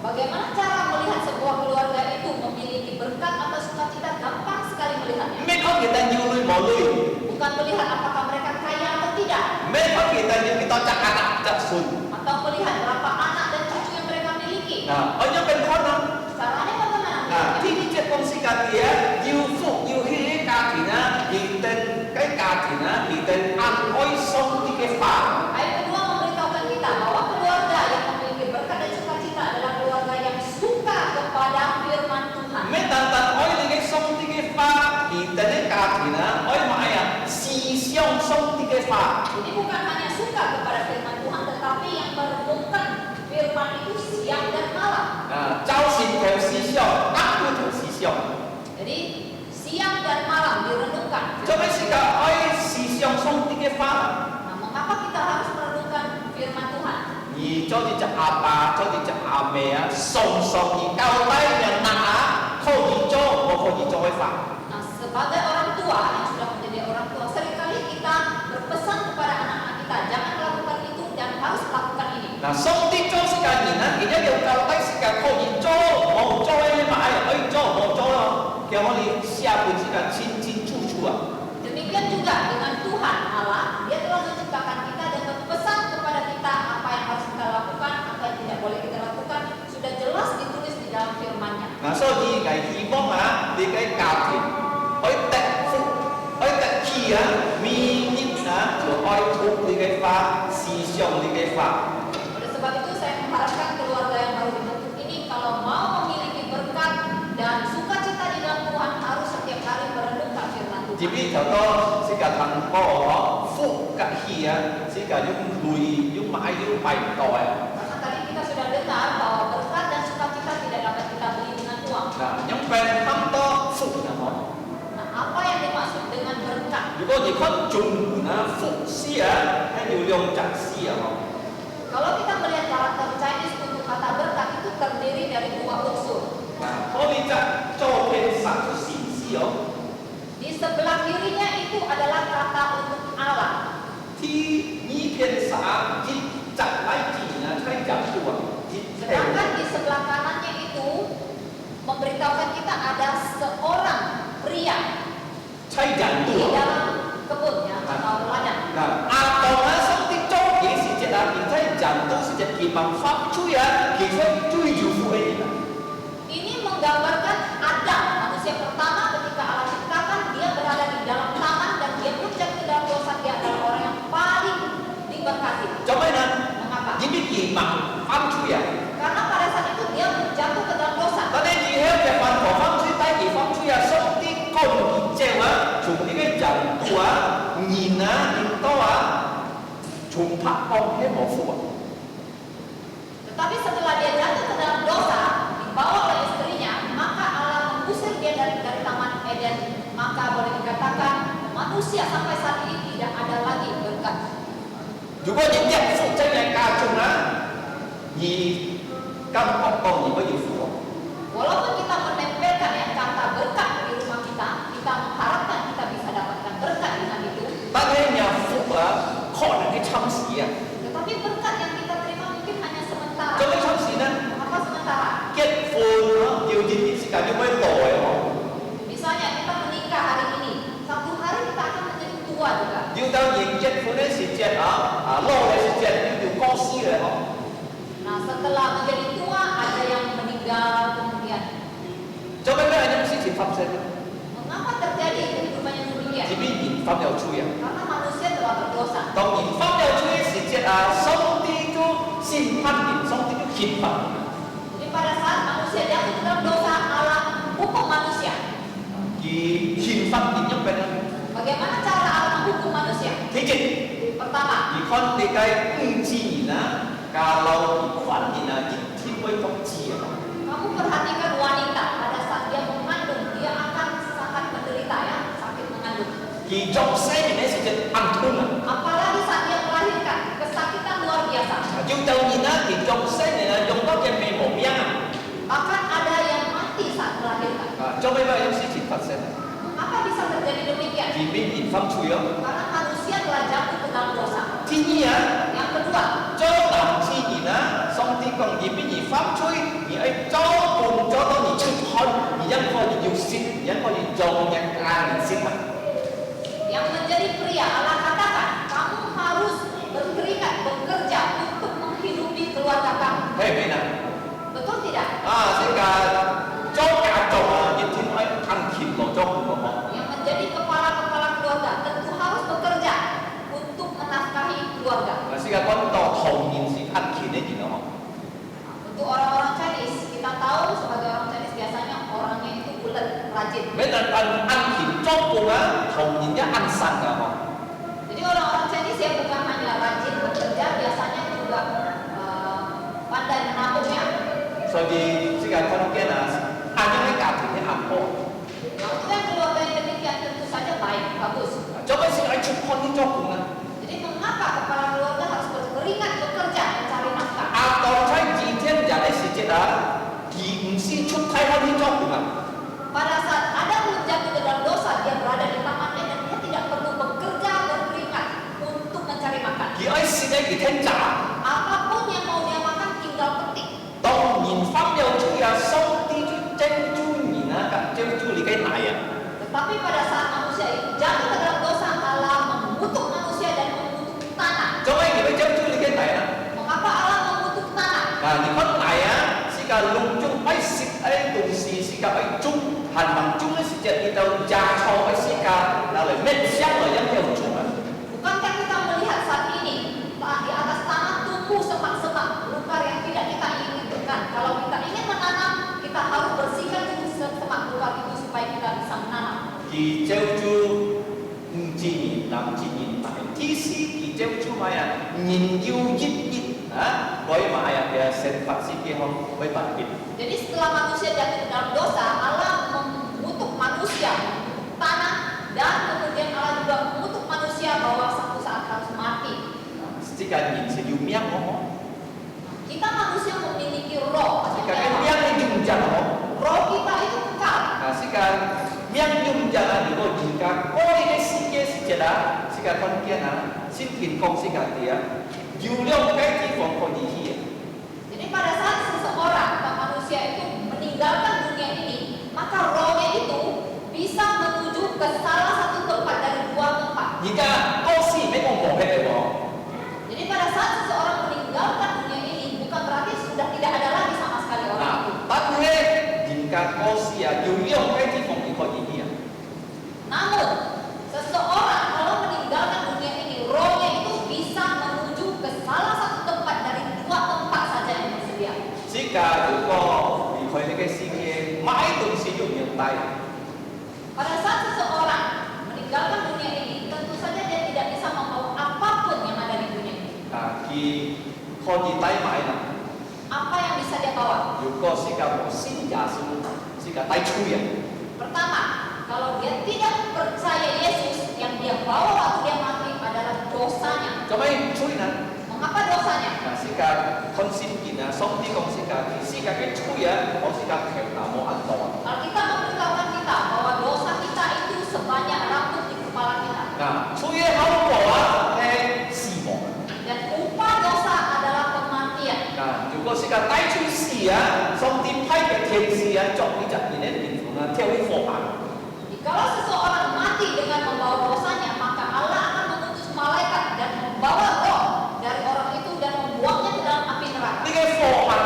Bagaimana cara melihat sebuah keluarga itu memiliki berkat atau sukacita? Gampang sekali melihatnya. Mấy có người ta nhiều lui bỏ lui. Bukan melihat apakah mereka kaya atau tidak, Mấy có người ta nhiều kita chắc anak chắc sun. atau melihat berapa anak dan cucu yang mereka miliki. Nah, ở những bên khó lắm. Caranya bagaimana? Nah, thì cái chuyện công sĩ cả thì Yu Fu, Yu Hi cả thì thì tên cái cả thì tên ăn oi sông thì cái phá. Ayat kedua memberitahukan kita bahwa keluarga yang memiliki berkat dan sukacita adalah keluarga yang suka kepada firman Tuhan. Mấy tàn oi thì cái sông thì cái phá thì tên cái cả thì oi mãi xì xiong sông thì cái phá. Jadi bukan hanya suka kepada firman Tuhan, tetapi yang merenungkan firman itu siang dan malam. Cháu xin theo xì xiong, ác của theo xì xiong. Jadi siang dan malam direnungkan. Cho mấy sĩ cả oi xì xiong sông thì cái phá. Nah, mengapa kita harus merenungkan firman Tuhan? Vì cho đi chặt bà, cho đi chặt mẹ, song thì cao tay nhà nặng không đi cho, mà không đi cho cái phá. Nah, sebagai orang tua yang sudah menjadi orang tua, seringkali kita berpesan kepada anak-anak kita jangan melakukan itu dan harus melakukan ini. Là sông tí cho sĩ cả nhìn thì nó đều cao tay sĩ cả không đi cho, mà cho em mà ai ấy cho, mà cho đó. Kaya mo ni siya po sĩ cả chin chu chu. Demikian juga dengan Tuhan Allah, Dia telah menciptakan kita dan berpesan kepada kita apa yang harus kita lakukan, apa yang tidak boleh kita lakukan, sudah jelas ditulis di dalam firman-Nya. Nah, so di cái hy vọng đi cái cà thì oi tệ phụ, oi tệ khi mi nhít rồi oi thuộc đi cái pha, xì xiong đi cái pha. Oleh sebab itu saya mengharapkan keluarga yang baru dibentuk ini kalau mau memiliki berkat dan sukacita di dalam Tuhan harus setiap hari 頭多，是個騰波嗬，福吉氣啊，是個用累用買用買唔到啊。 Karena tadi kita sudah dengar bahwa berkat dan sukacita tidak dapat kita beli dengan uang. Nah, yang pen thăm to phúc là họ. Nah, apa yang dimaksud dengan berkat? Nếu có gì không trùng là phúc xia hay nhiều lượng chặt xia họ. Kalau kita melihat karakter Chinese untuk kata berkat itu terdiri dari dua unsur. Nah, có đi chặt cho bên sản xuất xì xia. Di sebelah kirinya itu adalah kata untuk Allah. Thì nhị bên xã dịch chặt lại chỉ là thay chặt của dịch theo. Sedangkan di sebelah kanannya itu memberitahukan kita ada seorang pria Thay chặt di của. dalam kebunnya atau ladang. Nah, atau là sống tí trong những sự kiện là những thay chặt tu sự kiện kỳ bằng pháp chui á, kỳ pháp chui dù phụ ấy. Ini menggambarkan Adam, manusia pertama ketika Allah ciptakan, dia berada di dalam taman dan dia pun jatuh ke dalam dosa. Dia adalah orang yang paling diberkati. Cho nên là Mengapa? những cái gì bằng pháp chui à. Karena pada saat itu dia jatuh ke dalam dosa. Cho nên gì hết về phần của pháp chui tay kỳ pháp chui à, sống tí con nhìn treo á, chúng những cái dòng tu á, nhìn to á, chúng phát con hết một phụ. Tetapi setelah dia jatuh ke dalam dosa, dibawa oleh istrinya, maka Allah mengusir dia dari taman Eden. Maka boleh dikatakan manusia sampai saat ini tidak ada lagi berkat. Juga những nhận phụ trên này ca chung á, nhìn các con nhìn có nhiều phụ. Walaupun kita menempelkan ya kata berkat di rumah kita, kita mengharapkan kita bisa dapatkan berkat dengan itu. Ta thấy nhà phụ á, khó là cái chăm sĩ à. Tetapi berkat yang kita terima mungkin hanya sementara. Cho cái chăm sĩ đó, Mengapa sementara? kết hôn nó, điều gì thì sẽ cả những bên tội họ. Misalnya kita menikah hari ini, satu hari kita akan menjadi tua juga. Điều tao nhìn kết hôn đấy sự kiện á, lâu đấy sự kiện những điều con si rồi họ. Nah, setelah menjadi tua ada yang meninggal kemudian. Cho nên cái những sự kiện pháp sinh, Mengapa terjadi kehidupan yang demikian? chỉ biết nhìn pháp đạo chui à. Karena manusia telah berdosa. Tao nhìn pháp đạo chui sự kiện sống tí chú xin phát hiện, sống tí chú khiến pháp. Jadi pada saat manusia jatuh ke dalam dosa, Allah hukum manusia. Thì khiến pháp nhìn nhất bên Bagaimana cara Allah menghukum manusia? thế chứ. Pertama, Thì con thì cái chi nhìn á, kalau khoản nhìn là nhìn thiên quay phong chi à. kamu perhatikan wanita pada saat dia mengandung, dia akan sangat menderita ya, sakit mengandung. Thì trong xe thì nó sẽ chân ăn thun à. Apalagi saat dia melahirkan, kesakitan luar biasa. Chúng ta nhìn á, thì trong xe này là dùng có cái mê mổ miang à. Bahkan ada yang mati saat melahirkan. Cho nên vậy em sẽ chỉ phát sinh. Mengapa bisa terjadi demikian? Vì biết nhìn phong chui á. Karena manusia telah jatuh ke dalam dosa. Thì nhi á, Yang kedua, cho làm chi nhìn á, xong thì còn nhìn biết nhìn pháp chui, nhìn ấy cho cùng cho nó nhìn chút hơn, nhìn dân coi nhìn nhiều xin, dân coi nhìn dòng nhạc ca nhìn xin mà. yang menjadi pria Allah katakan, kamu harus berkeringat, bekerja untuk menghidupi keluarga kamu. Thế vậy nào? Betul tidak? Sẽ cả cho cả chồng nhìn thiên ấy ăn thịt lò cho của họ. Yang menjadi kepala-kepala keluarga tentu harus bekerja untuk menafkahi keluarga. Và sẽ cả con tỏ thầu nhìn gì ăn thịt đấy gì đó. Untuk orang-orang Chinese, kita tahu sebagai orang Chinese biasanya orangnya itu ulet, rajin. Mấy lần ăn thịt cho cùng á, thầu nhìn nhá ăn sẵn cả họ. Jadi orang-orang Chinese ya bukan hanya rajin bekerja, biasanya juga pandai menabung ya. Rồi thì sẽ cả con kia là ăn những cái cảm thấy ăn bộ. Nah, untuk yang keluarga yang demikian tentu saja baik, bagus. Cho cái sự ấy chụp con đi cho cùng á. Jadi mengapa kepala keluarga harus berkeringat bekerja mencari nafkah? Atau trái gì thiên giả đấy sự kiện đó thì cũng xin chụp thay con đi cho cùng á. Pada saat Adam belum jatuh ke dalam dosa, dia berada di taman Eden, dia tidak perlu bekerja berkeringat untuk mencari makan. Thì ấy sự đấy thì thiên giả. Apapun yang mau dia makan tinggal petik. Tao nhìn pháp nhau chú ya sống tí chú chân chú nhìn á, cả chân chú lý cái này à. Tetapi pada saat manusia itu jatuh ke dalam dosa, Allah mengutuk manusia dan mengutuk tanah. Cho mấy người chân chú lý cái này á. Mengapa Allah mengutuk tanah? Và những con này á, sẽ cả lung chung ấy xịt ấy cùng xì sẽ cả ấy chung hành bằng chung ấy sẽ chết đi đâu cha cho ấy sẽ cả là lời mệt sáng ở giống theo chung á. Bukankah kita melihat saat ini di atas tanah tumbuh semak-semak belukar yang tidak kita inginkan? Kalau kita ingin menanam, kita harus bersihkan itu semak belukar itu supaya kita bisa menanam. Thì treo chú nhìn yêu dít dít với mà ai dia sen phạt si kia không với bản biệt. Jadi setelah manusia jatuh ke dalam dosa, Allah mengutuk manusia, mengutuk tanah, dan kemudian Allah juga mengutuk manusia bahwa satu saat harus mati. Jika nhìn sẽ dùng miang không? Kita manusia memiliki roh. Jika cái miang ini dùng jangan không? Roh kita itu kekal. Jika miang dùng jangan itu jika kau ini si kia si jeda, jika con kia xinkin kong jika dia, juliang cái gì phong kau di hier. Jadi pada saat seseorang atau manusia itu meninggalkan dunia ini, maka rohnya itu bisa menuju ke salah satu tempat dari dua tempat. Jika kau si memang boleh boh. Jadi pada saat seseorang meninggalkan dunia ini, bukan berarti sudah tidak ada lagi sama sekali orang itu. Tapi jika kau si juliang cái gì phong kau di hier. Namun seseorang kalau meninggalkan dunia ini, rohnya itu bisa menuju ke salah satu tempat dari dua tempat saja yang tersedia. Jika kau di kau ini si kia, mãi tuần si dùng yang tay. Pada saat seseorang meninggalkan dunia ini, tentu saja dia tidak bisa membawa apapun yang ada di dunia ini. Khi kau di tay mãi lah. Apa yang bisa dia bawa? Kau si kau sin jasu, si kau tay chui ya. Pertama, kalau dia tidak percaya Yesus, yang dia bawa waktu dia mati adalah dosanya. Cho mấy chui nè. Mengapa dosanya? Si kau con sin gì nè, xong đi con si kau cái chui ya, con si kau khéo nào mau an toàn. Alkitab memberitahukan kita bahwa dosa kita itu sebanyak rambut di kepala kita. Nah, chui ya hao bỏ si bỏ. Dan upah dosa adalah kematian. Nah, kau si kau tay chui si ya, xong đi phai cái thiên si ya, chọn đi chặt đi nên bình thường là theo cái phổ bản. Kalau seseorang mati dengan membawa dosanya, maka Allah akan mengutus malaikat dan membawa roh dari orang itu dan membuangnya ke dalam api neraka. Đi cái phổ bản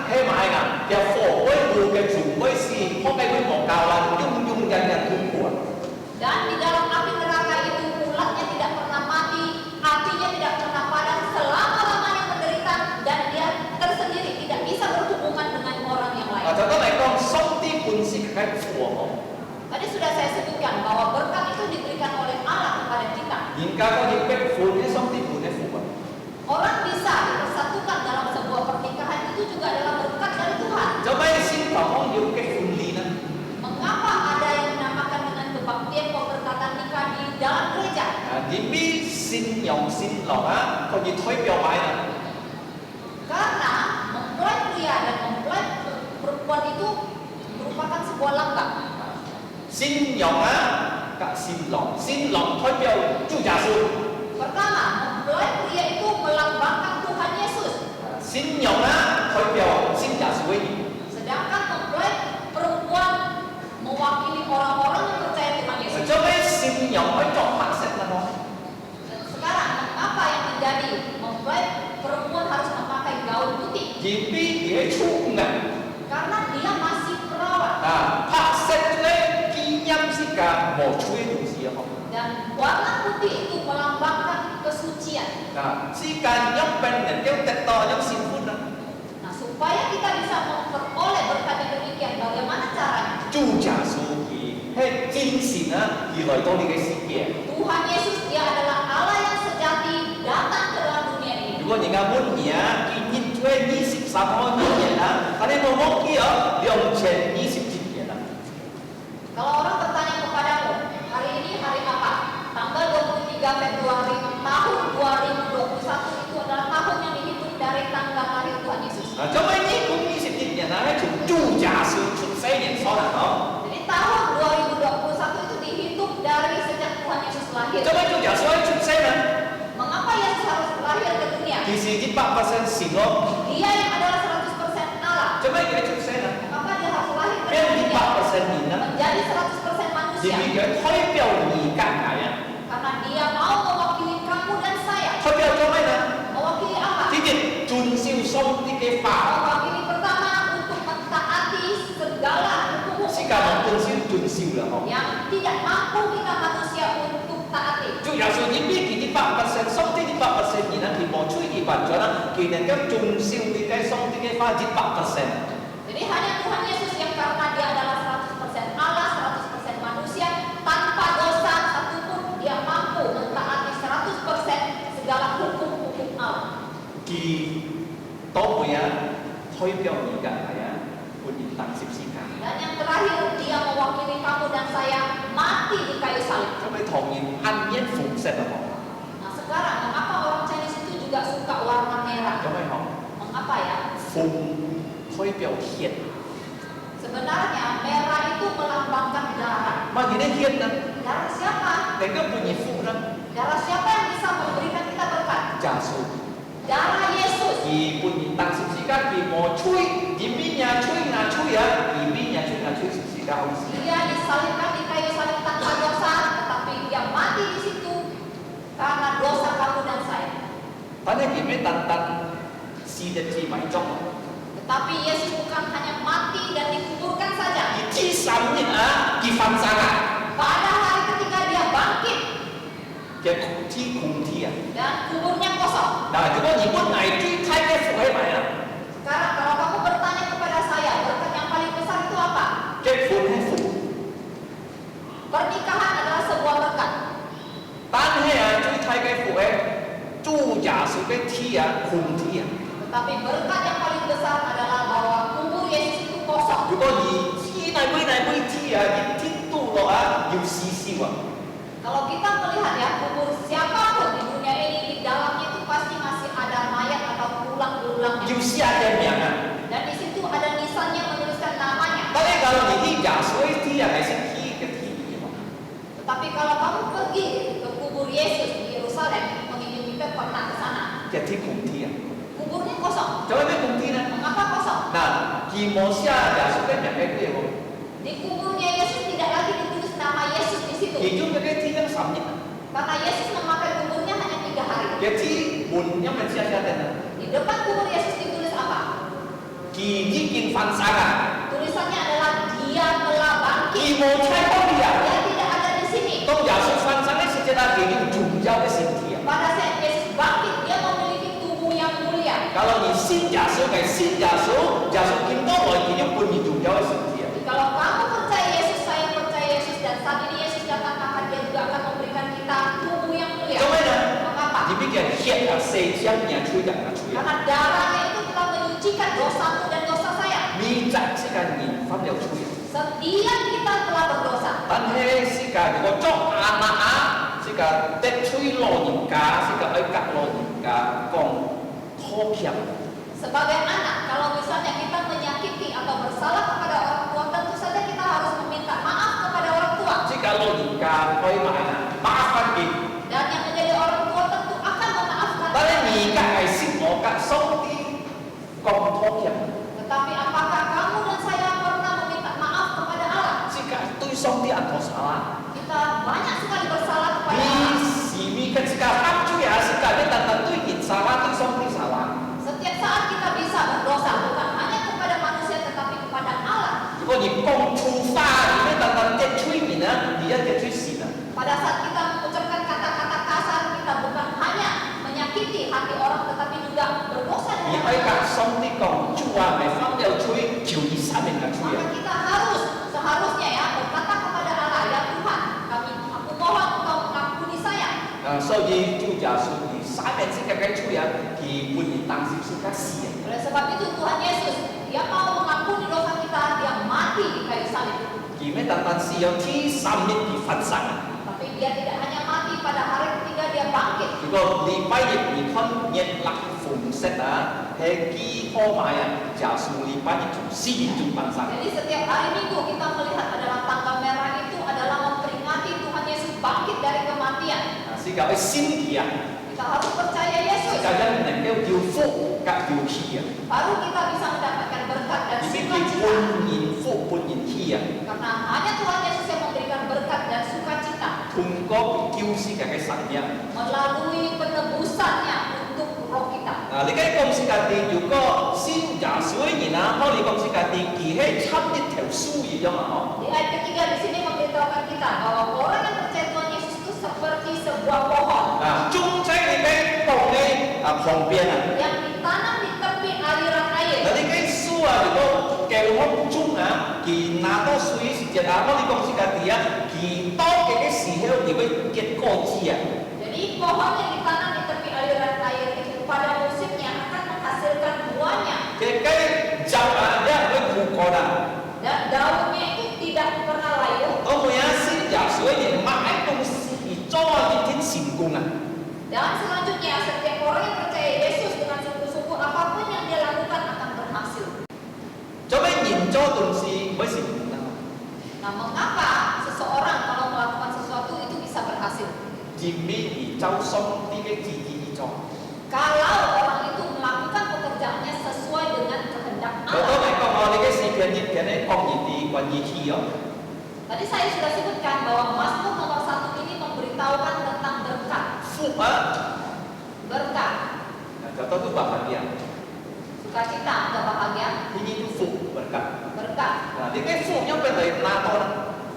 hay mà ai nè, cái phổ với nhiều cái chủ với si, có cái với một cao là dung yang tung buat. Dan di dalam api neraka itu ulatnya tidak pernah mati, apinya tidak pernah padam, selama-lamanya menderita dan dia tersendiri tidak bisa berhubungan dengan orang yang lain. Contoh này con sống đi pun si cái phổ không? Tadi sudah saya sebutkan bahwa berkat itu diberikan oleh Allah kepada kita. Jika kau di cái phổ cái sống đi pun cái phổ. Orang bisa dipersatukan dalam sebuah pernikahan itu juga adalah berkat dari Tuhan. Cho mấy xin tao không dùng cái phun đi nè. Mengapa ada yang dinamakan dengan kebaktian pemberkatan nikah di dalam gereja? Đi bi xin nhong xin lòng á, kau di thôi biểu mãi nè. Karena mempelai pria dan mempelai perempuan itu merupakan sebuah lambang. Xin nhong á, cả xin lòng thôi biểu chủ giả sư. Pertama, mempelai pria itu melambangkan Tuhan Yesus. Xin nhong á, thôi biểu xin giả sư ấy. Sedangkan mempelai perempuan mewakili orang-orang yang percaya Tuhan Yesus. Cho mấy xin nhong phải chọn hạt set là nó. Sekarang, apa yang terjadi? Mempelai perempuan harus memakai gaun putih. Vì bi dia chu ngặt. Karena dia masih perawat. Hạt set lên ký nhâm si cả một chuối đủ gì không? Dan warna putih itu melambangkan kesucian. Si cả nhóc bên này kêu tẹt to nhóc xin phút đó. Nah, supaya kita bisa memperoleh berkat yang demikian, bagaimana caranya? Chủ giả sư thì hay chính xin á thì lời tôi đi cái gì kia. Tuhan Yesus dia adalah Allah yang sejati datang ke dalam dunia ini.如果你講本嘢啊，見20 23年啊，喺呢個屋企啊，2027年啊。Kalau orang bertanya kepadamu, hari ini hari apa? Tanggal 23 Februari tahun 2021 itu adalah tahun yang dihitung dari tanggal lahir Tuhan Yesus. Cho mấy nhí cũng 27年啊，喺從主giả sư出世年所能講。 Jadi tahun 2021 itu dihitung dari sejak Tuhan Yesus lahir. Cho mấy主giả sư喺出世呢？ Mengapa Yesus harus lahir ke dunia? Thì sự 100% xin咯。 Dia yang adalah 100% Allah. Cho mấy cái出世呢？ Mengapa dia harus lahir ke 邊 dunia? 100%年啊？ Menjadi 100% 而 manusia. 佢推表而家係啊， Karena dia mau mewakili kamu dan saya. 推表做咩呢？ Mewakili apa? 直接遵守上帝嘅法。 Mewakili pertama untuk mentaati segala hukum-hukum si cả một tuần siêu tuần siêu là không? yang tidak mampu kita manusia untuk taati. Chủ giả sử những biết kỳ 100%, sống tới 100% gì đó thì mọi chuỗi gì bạn cho nó kỳ này các tuần siêu thì cái sống tới cái pha 100%. Jadi hanya Tuhan Yesus yang karena dia adalah 100% Allah, 100% manusia, tanpa dosa satupun dia mampu mentaati 100% segala hukum-hukum Allah. Tau ya, Thôi Piao Nika ya, pun ditang sipsika. Dan yang terakhir, dia mewakili kamu dan saya mati di kayu salib. Sampai Tongin Anyen Fung Set apa? Nah sekarang, mengapa orang Chinese itu juga suka warna merah? Sampai Hong Mengapa ya? Fung Thôi Piao Hiet. Sebenarnya merah itu melambangkan darah. Bagi dia hiet na, Darah siapa? mereka punya Fung na, Darah siapa yang bisa memberikan kita berkat? Jasu. Darah Yesus. Di pun ditang sipsika, di mau cuy, di minyak cuy na cuy ya, di minyak cuy na cuy sipsika harus. Dia disalibkan di kayu salib tanpa dosa, tetapi dia mati di situ karena dosa kamu dan saya. Pada kita tantan si dan si mai jong. Tetapi Yesus bukan hanya mati dan dikuburkan saja. Di samnya di fan sangat. Pada hari ketiga dia bangkit Dia kunci kunci ya. dan kuburnya kosong. Nah, kalau ni pun naik cuy, kai ke fuai mai ya. Sekarang kalau kamu bertanya kepada saya, berkat yang paling besar itu apa? Ke fun hai fu. Pernikahan adalah sebuah berkat. Tan he ya cuy kai ke fuai. Chu ja su ke ti ya, kung ti ya. Tetapi berkat yang paling besar adalah bahwa kubur Yesus itu kosong. Kalau ni ti nai bui ti ya, di ti tu lo ah, you si si wa. Kalau kita melihat ya kubur siapapun di dunia ini, di dalamnya itu pasti masih ada mayat atau tulang-tulangnya. You si ada yang ah. Dan di situ ada nisannya menuliskan namanya. Tapi kalau ni ja su ti ya, hai si ti ke ti ya. Tetapi kalau kamu pergi ke kubur Yesus di Yerusalem, menginjil kita pernah ke sana, Ke ti kung ti ya. kuburnya kosong. Coba be kung ti na. Mengapa kosong? Nah, di Mosia ja su ke nyak ke dia ko. Di kuburnya Yesus tidak lagi ditulis nama Yesus di situ. Itu ke ti yang samnya. Karena Yesus memakai kuburnya hanya 3 hari. Ke ti bun yang men sia sia na. Di depan kubur Yesus ditulis apa? Ki ji kin fan sangat. Tulisannya adalah dia telah bangkit. Ki mo chai ko dia. Dia tidak ada di sini. Tong ya su fan sangat secara ke ni jung jauh ke sin ti. Pada saat Yesus bangkit, dia memiliki tubuh yang mulia. Kalau ni sin ja su kin to lo ki ni pun ni jung jauh ke sin ti. Jadi kalau kamu percaya Yesus, saya percaya Yesus, dan saat ini Yesus datang, maka dia juga akan memberikan kita tubuh yang mulia. Coba na. Mengapa? Dibikin hiat ah sei siang nya chui dak na chui. Karena darahnya itu telah menyucikan dosamu dan dosa saya. Mi zak si kan ni fan liao chui. Setiap kita telah berdosa. Tan he si ka ko chok ana a si ka tet chui lo ni ka si ka ai ka lo ni ka kong tho piang. Sebagai anak, kalau misalnya kita menyakiti atau bersalah kepada orang tua, tentu saja kita harus meminta maaf kepada orang tua. Si ka lo ni ka koi ma na. Maafkan ki. Dan yang menjadi orang tua tentu akan memaafkan. Tapi ni ka ai si mo ka song ti kong tho piang. Tetapi apakah kamu dan saya pernah meminta maaf kepada Allah? Si ka tui song ti an tho salah. Kita banyak sekali bersalah kepada Ni Allah. si mi kan si ka hak chui ya si ka ni tan tan tui kin salah tui song ti salah. Setiap saat kita bisa berdosa, bukan hanya kepada manusia tetapi kepada Allah. 如果你供出发，你会单单在催眠呢，你要在催死呢。 Pada saat kita mengucapkan kata-kata kasar, kita bukan hanya menyakiti hati orang tetapi juga berdosa 你 dengan 可以 Allah. 讲上帝讲主啊，咪放了催，就以生命来催 Maka 啊。 kita seharusnya ya berkata kepada Allah, ya Tuhan, aku mohon engkau mengampuni saya. 所以主耶穌你生命是嘅催啊，佢本人當時是嘅死啊。 Oleh sebab itu Tuhan Yesus, dia mau mengampuni dosa kita, dia mati di kayu salib. 佢咩單單是有天生命嘅分散啊。 Tapi dia tidak hanya mati, pada hari ketiga dia bangkit. 如果禮拜日你看日落紅色啊，係幾好買啊？耶穌禮拜日從死人中分散。 Jadi setiap hari Minggu kita melihat adalah tanggal merah itu adalah memperingati Tuhan Yesus bangkit dari kematian. 是教佢先期啊， Kita harus percaya 是 Yesus. 教人能夠叫福及叫氣啊。 Baru kita bisa mendapatkan berkat dan 而且佢 sukacita. 本然福本然氣啊。 Karena hanya Tuhan Yesus yang memberikan berkat dan sukacita 通過佢救世界嘅神啊！ melalui penebusannya untuk roh kita. 你梗係講世界地，如果先廿少嘅人啊，可你講世界地，佢係差一條樹一樣啊！ Di ayat ketiga di sini memberitahukan kita bahwa orang yang percaya Tuhan Yesus itu seperti sebuah pohon 種在你嘅房嘅旁邊啊！ yang ditanam di tepi aliran air. 你嘅樹啊，如果嘅空中啊，佢拿到水時節啊，可你講世界地啊，佢多嘅時候，佢會結果子啊！ Jadi pohon yang ditanam di tepi aliran air itu pada musimnya akan menghasilkan buah Dan selanjutnya setiap orang yang percaya Yesus dengan sungguh-sungguh, apapun yang dia lakukan akan berhasil. 做咩研究東西唔係成功啊？ Nah, mengapa seseorang kalau melakukan sesuatu itu bisa berhasil? 而未而周心啲嘅旨意而做。 Kalau orang itu melakukan pekerjaannya sesuai dengan kehendak 好多 Allah. 美國我哋嘅視頻業嘅咧，講熱啲關於氣哦。 Tadi saya sudah sebutkan bahwa Mazmur nomor 1 ini memberitahukan tentang berkat. 富啊， Berkat, 就都bahagia。 sukacita, kebahagiaan, Ini itu fu berkat. berkat. Nah, di cái fu yang berlay nato.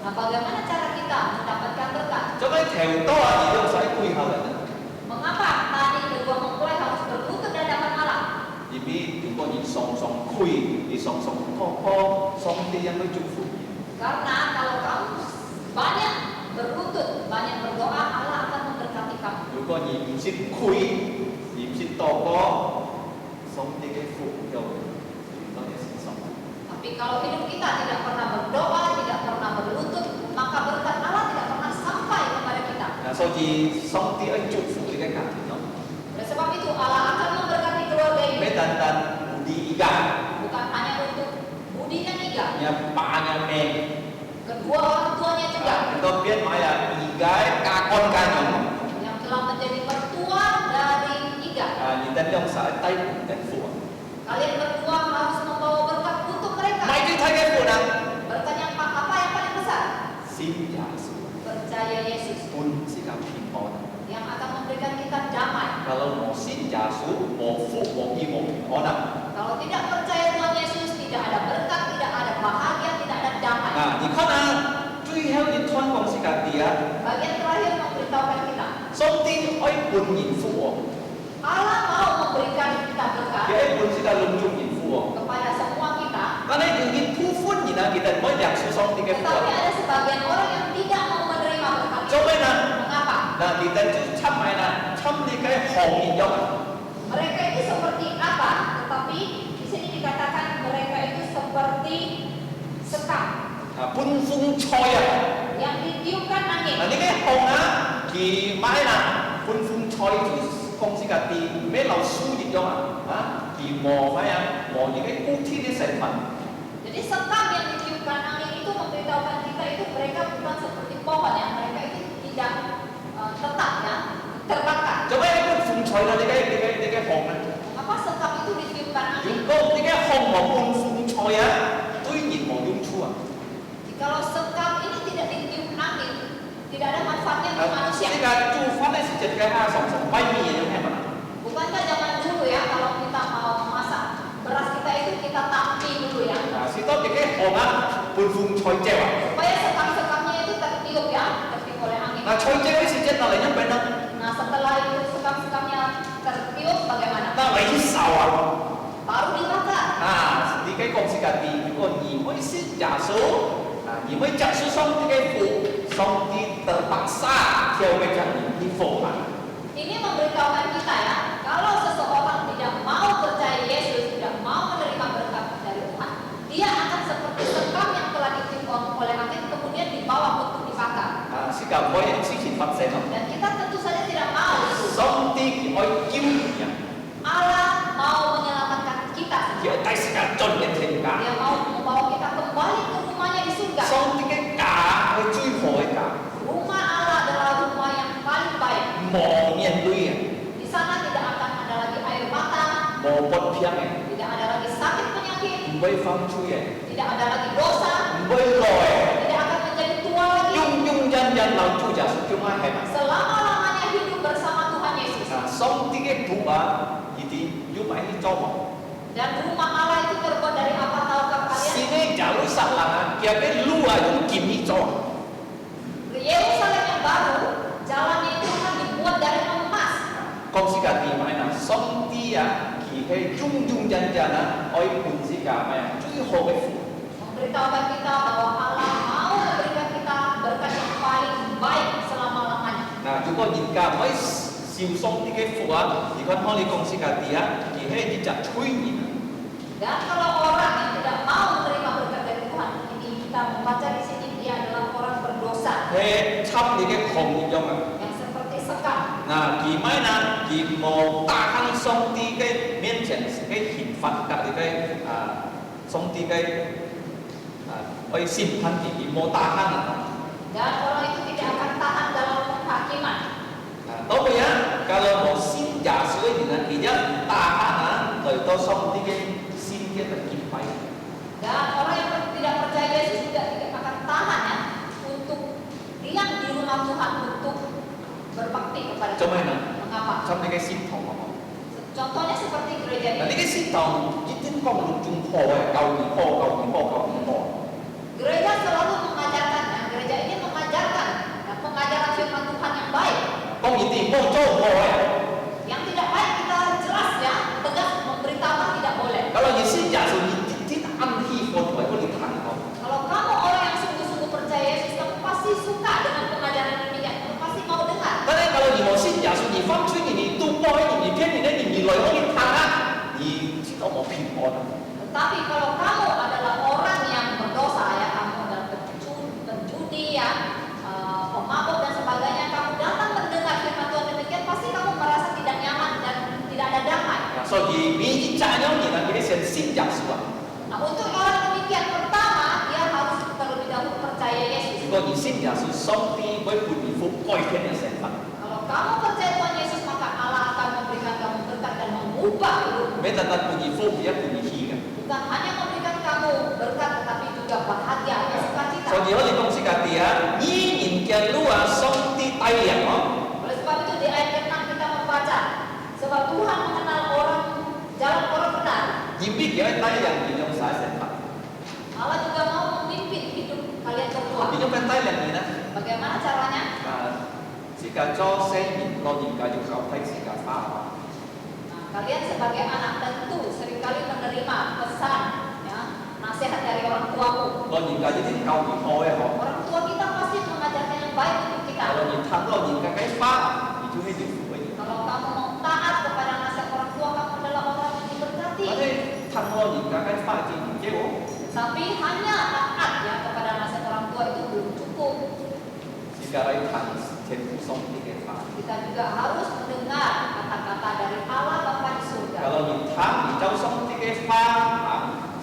Nah, bagaimana cara kita mendapatkan berkat? 做咩條多啊？而用使背後人啊？ Mengapa tadi kedua mempelai harus berlutut di hadapan Allah? 而必如果你雙雙虧，你雙雙托破，上帝yang祝福。 Karena kalau kamu banyak berlutut, banyak berdoa, Allah akan memberkati kamu. 如果你唔識虧，而唔識托破，上帝嘅福就多啲先送。 Tapi kalau hidup kita tidak pernah berdoa, tidak pernah berlutut, maka berkat Allah tidak pernah sampai kepada kita. 嗱，所以上帝要祝福你嘅家庭咯。 Oleh sebab itu Allah akan memberkati keluarga 咩 ini, 單單唔啲而家， bukan hanya untuk Budi dan Iga, 你爸嘅命， kedua orang tuanya juga 你都變買啊而家家幹家用。 yang telah menjadi mertua dari Iga. 啊，你得用晒低門嘅福啊！ Kalian berdua harus membawa berkat untuk 唔 mereka. 係最睇嘅福啊！ Berkat yang apa yang paling besar? 先耶穌 Percaya Yesus 本是咁平安。 yang akan memberikan kita damai. Kalau mau sin Yesus, mau福冇義冇平安啊！ Kalau tidak percaya Tuhan Yesus, tidak ada berkat, tidak ada bahagia, tidak ada damai. 嗱，而家啊，最後你聽講是個啲啊， Bagian terakhir memberitahukan kita, 上帝可以半年福喎， Allah mau memberikan kita 佢 berkat 係半是個論中年福喎。 kepada semua kita. 但係要熱ผู้歡然啊，其實唔可以入สู่上帝嘅福 Tetapi 啊。 ada sebagian orang yang tidak mau menerima berkat 做 itu. 咩啊？ Mengapa? 嗱，其實就侵埋啦，侵你嘅行業咗啊！ Mereka itu seperti apa? Tetapi di sini dikatakan mereka itu seperti sekam 啊，半風菜啊！ yang ditiupkan 嗱， angin. 呢啲紅啊，佢買啦，半風菜就公司嘅啲咩流輸熱咗啊？啊，佢磨咩啊？磨而家高天啲成分。 Jadi sekam yang ditiupkan angin itu memberitahukan kita itu mereka bukan seperti pohon ya, mereka itu tidak tetap ya, terbakar. 做咩呢個風菜啦？你嘅紅啊？ Mengapa sekam itu ditiupkan 如 angin? 果你嘅紅和半風菜啊，對熱冇用處啊！ Kalau sekam ini tidak ditiup angin, tidak ada manfaatnya 啊 untuk 呢 manusia. 個做法咧是隻嘅蝦蟲蟲跛面嘅係咪？ Bukankah zaman dulu ya kalau kita mau memasak beras kita itu kita tampi dulu ya, 啊，是多啲嘅紅啊，半風菜啫啊！ supaya sekam-sekamnya itu tertiup ya, tertiup oleh angin. 嗱，菜啫嗰時隻嗱嚟一邊啦， Nah setelah itu sekam-sekamnya tertiup bagaimana? 嗱嚟受啊！ Baru dibakar. 啊，你嘅公司嘅啲，如果你會先耶穌，啊，你會接受上帝嘅福，上帝terpaksa theo cái jalan ini formal. Ini memberitahukan kita ya, kalau seseorang tidak mau percaya Yesus, tidak mau menerima berkat dari Tuhan, dia akan seperti sekam yang telah ditiup oleh angin kemudian dibawa untuk dibakar. 啊，是咁可以之前發生咯。 Dan kita tentu saja tidak mau itu. 上帝愛救人， Allah mau menyelamatkan kita. 要第時間進入天家。 Dia mau membawa kita kembali ke rumahnya di surga. 上帝嘅家係最好嘅家， Rumah Allah adalah rumah yang paling baik. 冇面對嘅， Di sana tidak akan ada lagi air mata, 冇不偏嘅， tidak ada lagi sakit penyakit, 唔會犯罪嘅， tidak ada lagi dosa, 唔會來， tidak akan menjadi tua lagi. 永人留住耶穌叫乜係嘛？ Selama-lamanya hidup bersama Tuhan Yesus. 啊，上帝嘅父啊，呢啲要買啲裝潢。 Dan rumah Allah itu terbuat dari apa tahukah kalian? Sini jalur salah, kaya luar yung kimi cho. Yerusalem yang baru, jalannya itu akan dibuat dari emas. Kung si ka di mai na song ti ya, ki he jung jung jan jan na, oi pun si ka mai, cui ho ke fu. Memberitahukan kita bahwa Allah mau memberikan kita berkat yang paling baik selama-lamanya. Na juga jika mai siu song ti ke fu a, di kan ho li kung si ka di ya, ki he di ja chui ni. Dan kalau orang yang tidak mau menerima berkat dari Tuhan, ini kita membaca di sini dia adalah orang berdosa He chap ni ke kong ni yong a. yang seperti sekam. Nah, gimana kita mau tahan Songti ke mencen, ke himfat kat ke Songti ke simpan di mau tahan. Dan orang itu tidak akan tahan dalam penghakiman. Tahu ya, kalau mau sin jasui dengan dia tahan, itu Songti ke sin dia terkipai. Dan orang yang tidak percaya Yesus juga tidak akan tahan ya untuk diam di rumah Tuhan untuk berbakti kepada Coba Tuhan. ini, Mengapa? Songti ke sin thong. Contohnya seperti gereja Nah, ini. ini ke sin thong, kita kau melunjung po, kau po. Gereja selalu mengajarkan, dan gereja ini mengajarkan dan pengajaran firman Tuhan yang baik. Kau itu mau coba ya. Yang tidak baik kita jelas ya, tegas memberitahukan tidak boleh. Kalau Yesus jasui tidak anti kau boleh tahan kau. Kalau kamu orang yang sungguh-sungguh percaya Yesus, kamu pasti suka dengan pengajaran demikian. Kamu pasti mau dengar. 但是，假如你冇信假说你放出你赌博，你骗你的，你来我你谈啊，你知道冇骗我的。 Tetapi kalau kamu adalah orang yang berdosa ya, kamu adalah penjudi ya, pemabuk dan sebagainya, kamu datang mendengar firman Tuhan demikian, pasti kamu merasa tidak nyaman dan tidak ada damai. 所以你讲了你呢，你先信假说啊。 Nah, untuk orang demikian pertama dia harus terlebih dahulu percaya Yesus. 如果你信假说，上帝会把你复改变的身份。 Kalau kamu percaya Tuhan Yesus, maka Allah akan memberikan kamu berkat dan mengubah hidupmu. 没单单把你复，也把你希的。 Bukan hanya memberikan kamu berkat, tetapi juga bahagia dan sukacita. 所以我哋講是家己啊，依然嘅路啊，上帝帶領哦。 Oleh sebab itu di ayat ke-6 kita membaca, sebab Tuhan mengenal orang jalan orang benar. 而必嘅帶領你用晒身份， Allah juga mau memimpin hidup kalian berdua. 你用咩帶領你呢？ Bagaimana caranya? 是家做生意，老人家要靠睇是家打。 Nah, kalian sebagai anak tentu seringkali menerima pesan, ya, nasihat dari orang tuamu. 老人家一定教你好嘅嗬。 Orang tua kita pasti mengajarkan yang baik untuk kita. kalau你谈老人家嘅法，你就會有福嘅。 Kalau kamu mau taat kepada nasihat orang tua, kamu adalah orang yang diberkati. 但係談老人家嘅法就唔結喎。 Tapi hanya taat ya kepada nasihat orang tua itu belum cukup. 是家嚟談天父上帝嘅法。 Kita juga harus mendengar kata-kata dari Allah Bapa di surga. kalau 你談你就上帝嘅法，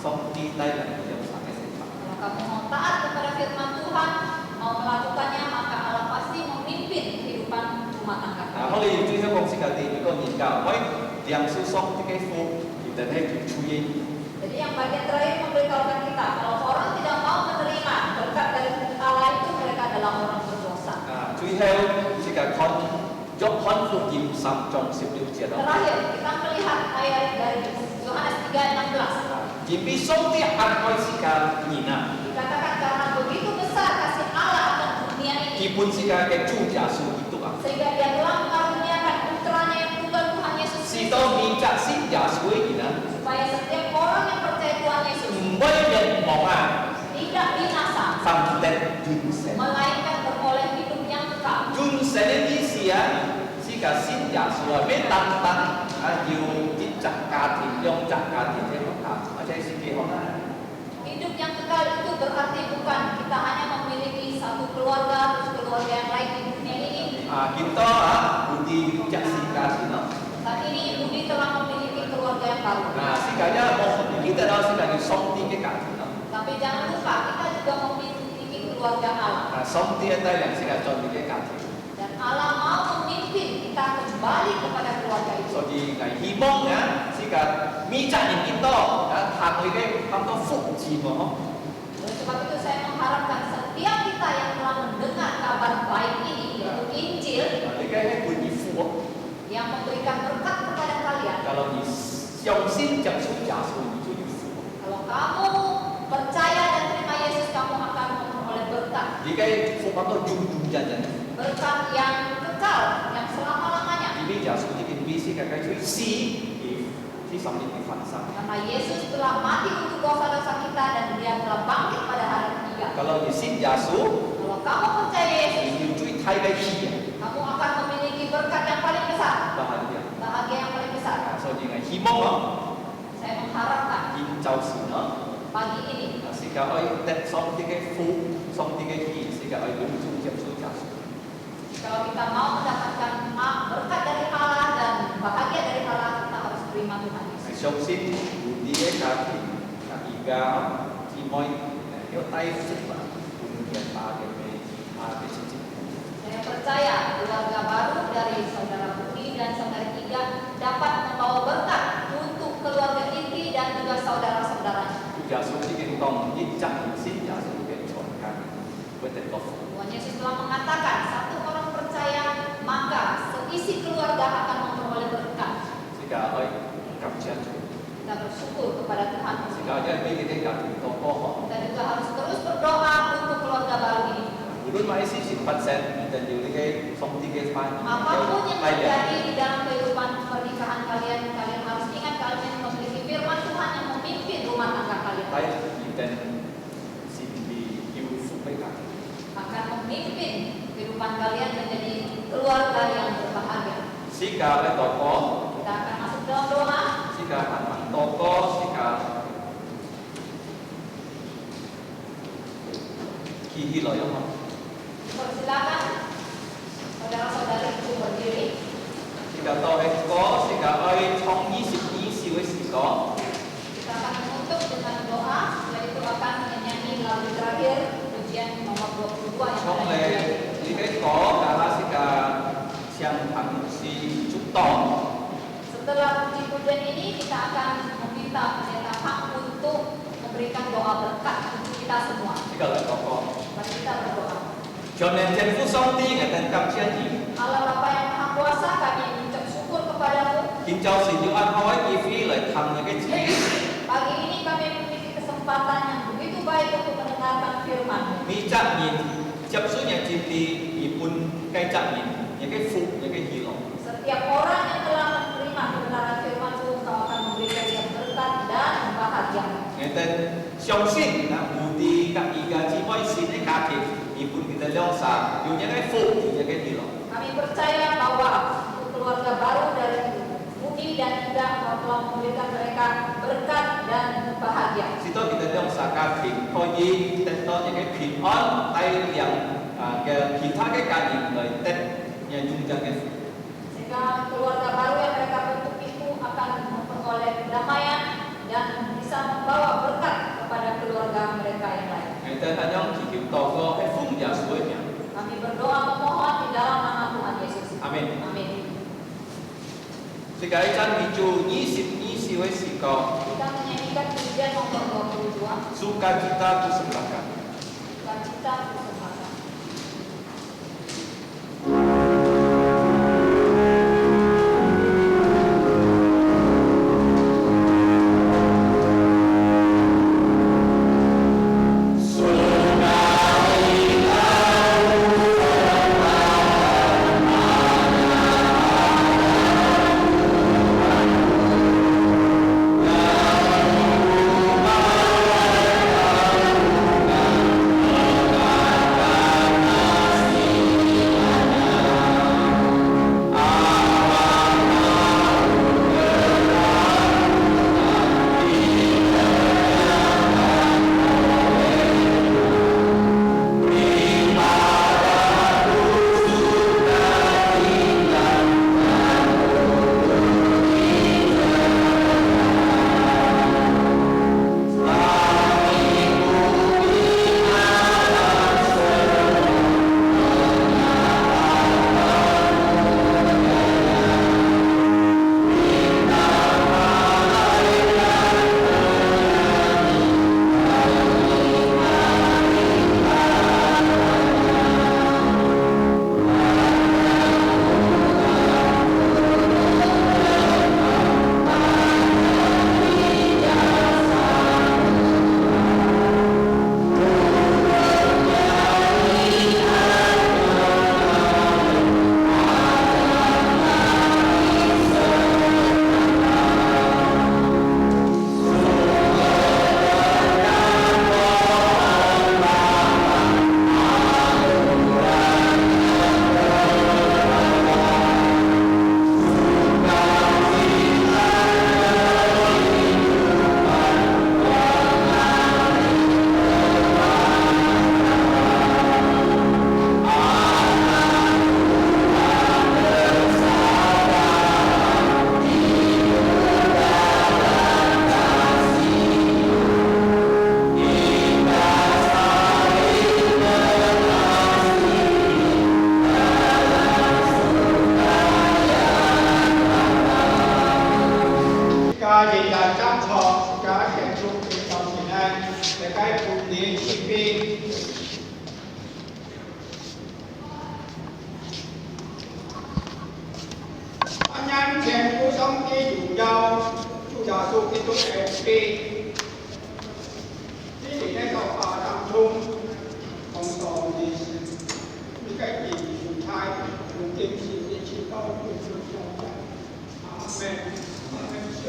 上帝帶領你有啥嘅身份。 Kalau kamu mau taat kepada firman Tuhan, mau melakukannya, maka Allah pasti memimpin kehidupan rumah tangga 啊， kamu. 我哋最後講是家己，如果人家為兩手上帝嘅福，你哋係要注意。 Jadi yang bagian terakhir memberitahukan kita, kalau orang tidak mau menerima berkat dari Allah itu, mereka adalah orang berdosa. 啊，最後是家看約翰福音3章16節咯。 Terakhir, kita melihat ayat dari Yohanes 3:16. 因為上帝愛世界人啊， Dikatakan karena begitu besar kasih Allah akan dunia 基 ini, 本世界嘅主耶穌基督啊， sehingga Dia telah mengaruniakan putranya yang tunggal Tuhan Yesus 是 Kristus, 到面責先耶穌嘅人啊， supaya setiap orang yang percaya Tuhan Yesus 唔會滅亡啊， tidak binasa, 反得永生。 melainkan beroleh hidup yang kekal. 永生嘅意思啊，是個先耶穌啊，咩單單啊要一隻家庭，兩隻家庭嘅合合，或者是幾好啊？ Hidup yang kekal itu berarti bukan kita hanya memiliki satu keluarga, terus keluarga yang lain di dunia ini. 啊，kita啊，有啲一是家庭咯。 Saat ini Budi telah memiliki keluarga yang baru. 嗱，世界一我kita tahu世界要上帝嘅家庭咯。 Tapi jangan lupa kita juga memiliki keluarga Allah. 啊，上帝嘅帶領世界上帝嘅家庭。 Dan Allah mau memimpin kita kembali kepada keluarga itu. 所以係希望啊，世界มี責任幾多啊，行佢嘅咁多福祉喎，嗬。 Oleh sebab itu saya mengharapkan setiap kita yang telah mendengar kabar baik ini, yaitu Injil, 你嘅係半義富喎。 yang memberikan berkat kepada kalian. Kalau 你相信接受耶穌，你就有福。 Kalau kamu percaya dan terima Yesus, kamu akan memperoleh berkat. 你嘅福咁多永永遠遠。 Berkat yang kekal, yang selama-lamanya. 因為耶穌呢件必須嘅佢死，而啲十年嘅發生。 Karena Yesus telah mati untuk dosa-dosa kita dan Dia telah bangkit pada hari ketiga. Kalau 你信耶穌， Kalau kamu percaya Yesus, 你要最睇嘅氣啊， kamu akan memiliki berkat yang paling besar, 就係呢樣。 bahagia yang paling besar. 所以係希望咯， Saya mengharapkan 現就是咯， pagi ini 世界可以得上帝嘅福，上帝嘅氣，世界可以永遠接受耶穌。 kalau kita mau mendapatkan 相信有啲嘅家庭，而家姊妹要帶出嚟，kemudian bagaimana ada sisi. Saya percaya keluarga baru dari saudara Budi dan saudara Tiga dapat membawa berkat untuk keluarga inti dan juga saudara-saudaranya. Giả sử như cái con ít chặt xin giả sử cái chọn cái với tên con. Tuhan Yesus telah mengatakan satu orang percaya maka seisi keluarga akan memperoleh berkat. Jika ơi cảm ơn Chúa. Kita bersyukur kepada Tuhan. Jika jadi kita cảm ơn Tuhan. Kita juga harus terus berdoa untuk keluarga baru ini. Belum masih simpan sen dan juga song tiga pan. Apapun yang terjadi di dalam kehidupan pernikahan kalian, kalian harus ingat kalian memiliki firman Tuhan yang memimpin rumah tangga kalian. Baik dan simpi ibu supaya Akan memimpin kehidupan kalian menjadi keluarga yang berbahagia. Jika ada tokoh, Kita akan masuk dalam doa. jika anak tokoh, jika kihi loh yang Persilakan saudara-saudari itu berdiri. jika tahu eko, jika oi trong 20 với sĩ có. Kita akan menutup dengan doa. Setelah itu akan menyanyi lagu terakhir pujian nomor 22 yang Trong ada lệ di thì cái có cả hai sĩ cả siang thẳng si chúc tỏ. Setelah puji-pujian ini kita akan meminta pendeta Hak untuk memberikan doa berkat untuk kita semua. Jika là tokoh. Mari kita berdoa. Cho nên trên phút song ti ngày tên cầm chia gì. Allah Bapa yang Maha Kuasa, kami mengucap syukur kepadamu. Kính chào sự yêu ăn hỏi chi phí lại thầm những cái gì. Pagi ini kami memiliki kesempatan yang begitu baik untuk mendengarkan firman. Mi chạm nhìn chấp số nhà chim đi pun cái chạm nhìn những cái phụ những cái gì đó. Setiap orang yang telah menerima kebenaran firman-Mu, Engkau akan memberikan dia berkat dan bahagia. Ngày tên song sinh là mù đi các ý gà chi mới xin cái cá thịt pun kita lihat sa yung những cái phụ những cái gì đó. Kami percaya bahwa untuk keluarga baru dari Budi dan Ida, Engkau telah memberikan mereka berkat dan bahagia. Sito kita lihat sa cá thịt coi gì tên đó những cái thịt on tay yang cái kita cái cá gì rồi tên nhà dung cho cái Sehingga keluarga baru yang mereka bentuk itu akan memperoleh kedamaian dan bisa membawa berkat kepada keluarga mereka yang lain. ngày tên anh nhóm chỉ hiểu tỏ có cái phung giả suối nhỉ. Kami berdoa memohon di dalam nama Tuhan Yesus. Amin. Amin. Sekarang can bicu 20 với sĩ có Kita menyanyikan pujian nomor 22. sukacita persembahkan. Sukacita persembahkan. Hãy 21 ปีที่ได้เข้าป่าดำทุ่งของตองดีมีใกล้ปีสุดท้ายลุงเต็มชีวิตชีวิตต้องเป็นสุดยอดอาเมนอาเมนโช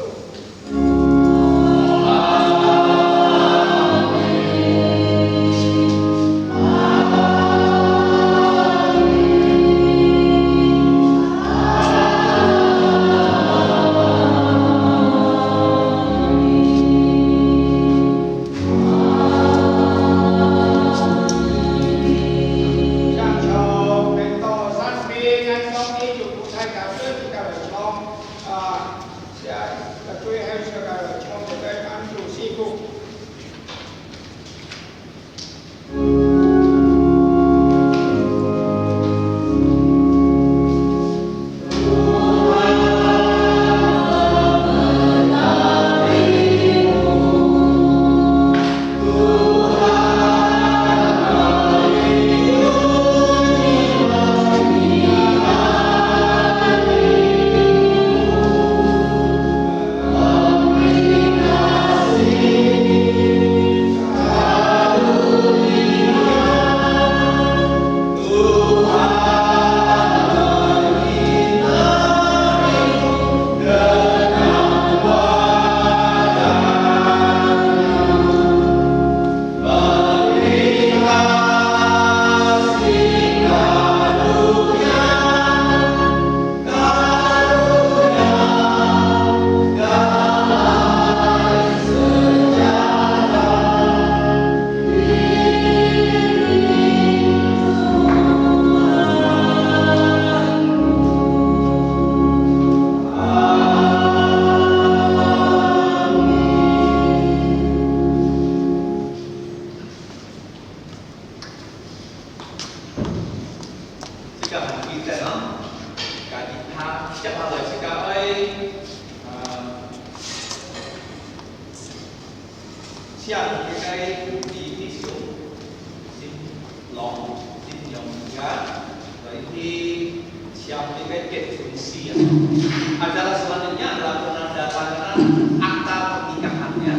Chàng chờ đến tòa sát bì ngăn trong đi chủ cụ thay cả trước thì cả ở trong sẽ cả thuê hay sẽ cả ở trong để cái ăn chủ si cụ Sekarang kita kaji setiap hari sekarang siang kita di tisu xin lòng xin nhầm gạt vậy thì siang kita kết thúc siang acara selanjutnya adalah penandatanganan akta pernikahannya.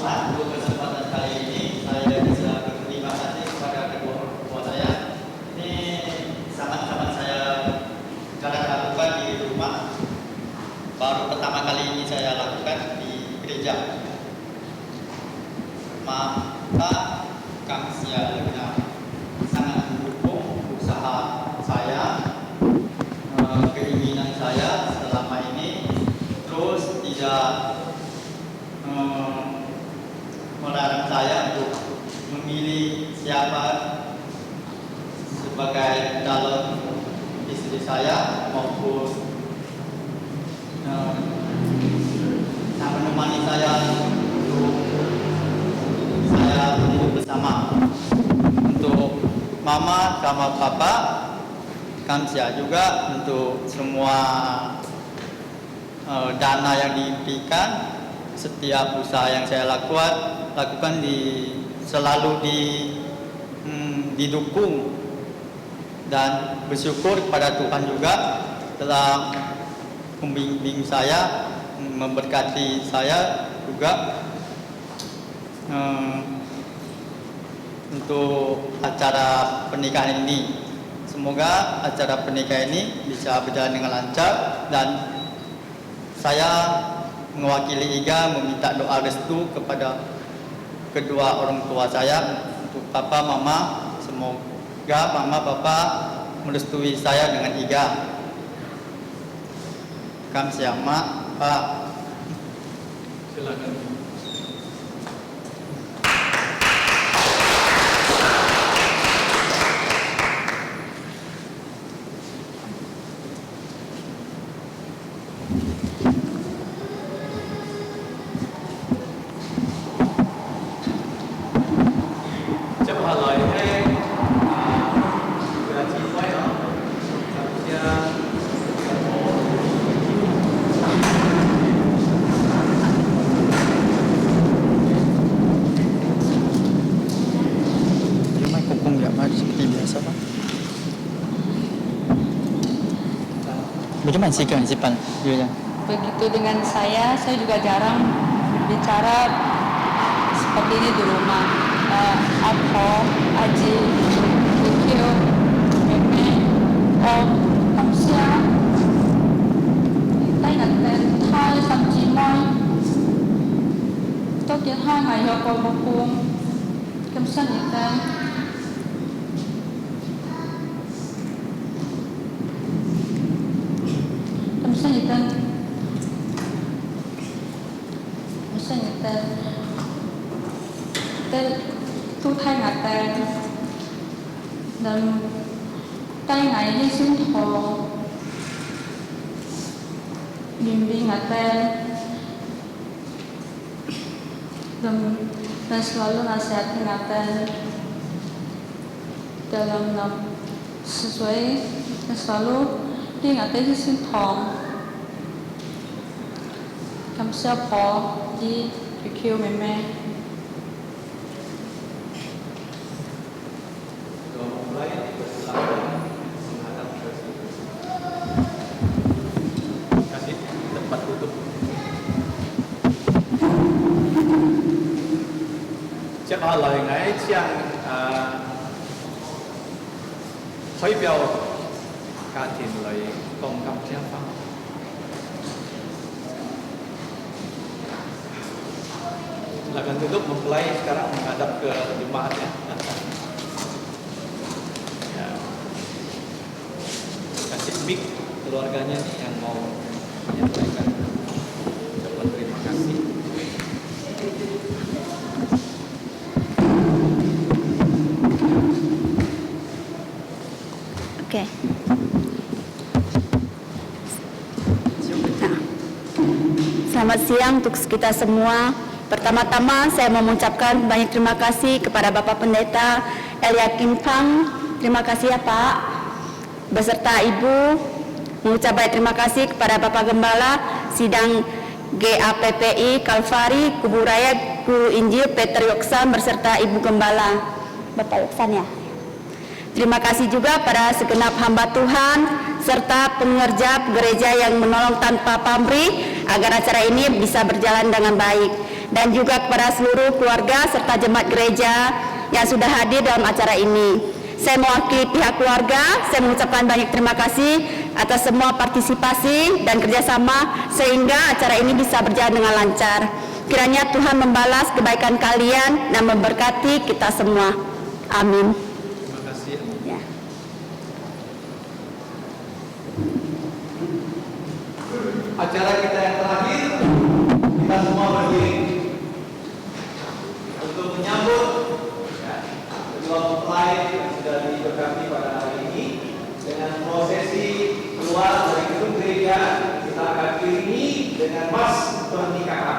Tuhan, untuk kesempatan kali ini saya bisa berterima kasih kepada kedua orang tua saya. Ini sangat-sangat saya jarang lakukan di rumah. Baru pertama kali ini saya lakukan di gereja. Maka kami sangat mendukung usaha saya, keinginan saya selama ini, terus tidak melarang saya untuk memilih siapa sebagai calon istri saya maupun menemani saya untuk saya hidup bersama. Untuk mama sama papa, kamsia juga untuk semua dana yang diberikan. Setiap usaha yang saya lakukan selalu didukung, dan bersyukur kepada Tuhan juga telah membimbing saya, memberkati saya juga untuk acara pernikahan ini. Semoga acara pernikahan ini bisa berjalan dengan lancar, dan saya mewakili IGA meminta doa restu kepada kedua orang tua saya, untuk papa mama. Semoga mama papa merestui saya dengan IGA. Kamsia mak pak. Silakan. Bagaimana sih kehidupan? Begitu dengan saya juga jarang bicara seperti ini di rumah. Aku, Aji, Kikyo, Meme, Om, Kamsia, tay ngặt tên, thai, thậm chí môi. Tôi kiến 2 ngày họ có một cuồng, Kamsia ngặt tên. Tên tu thay ngặt tên, dan tay ngày hy sinh thọ, bimbing ngặt tên, dan selalu nasihat ngặt tên dalam sesuai, dan selalu dia ngặt tên hy sinh thọ. Kamsia po di Kikyo Meme. Kasih tempat tutup. Chắc là lời ngài Chiang khởi biểu gia đình lời công cảm chia pháp. Silakan tutup, mempelai sekarang menghadap ke jemaat ya. Ya. Kasih mic keluarganya nih yang mau menyampaikan ucapan terima kasih. Oke. Selamat siang untuk kita semua. Pertama-tama saya mau mengucapkan banyak terima kasih kepada Bapak Pendeta Eliakim Pang. Terima kasih ya Pak. Beserta Ibu, mengucap banyak terima kasih kepada Bapak Gembala Sidang GAPPI Kalvari Kuburaya Guru Injil Peter Yoksan beserta Ibu Gembala Bapak Yoksan ya. Terima kasih juga pada segenap hamba Tuhan serta pengerja gereja yang menolong tanpa pamrih agar acara ini bisa berjalan dengan baik. Dan juga kepada seluruh keluarga serta jemaat gereja yang sudah hadir dalam acara ini. Saya mewakili pihak keluarga, saya mengucapkan banyak terima kasih atas semua partisipasi dan kerjasama sehingga acara ini bisa berjalan dengan lancar. Kiranya Tuhan membalas kebaikan kalian dan memberkati kita semua. Amin. Terima kasih. Ya. Acara kita yang terakhir, kita semua berdiri untuk menyambut kedua mempelai yang sudah diberkati pada hari ini dengan prosesi keluar dari gedung gereja. Kita akan iringi dengan mas pernikahan.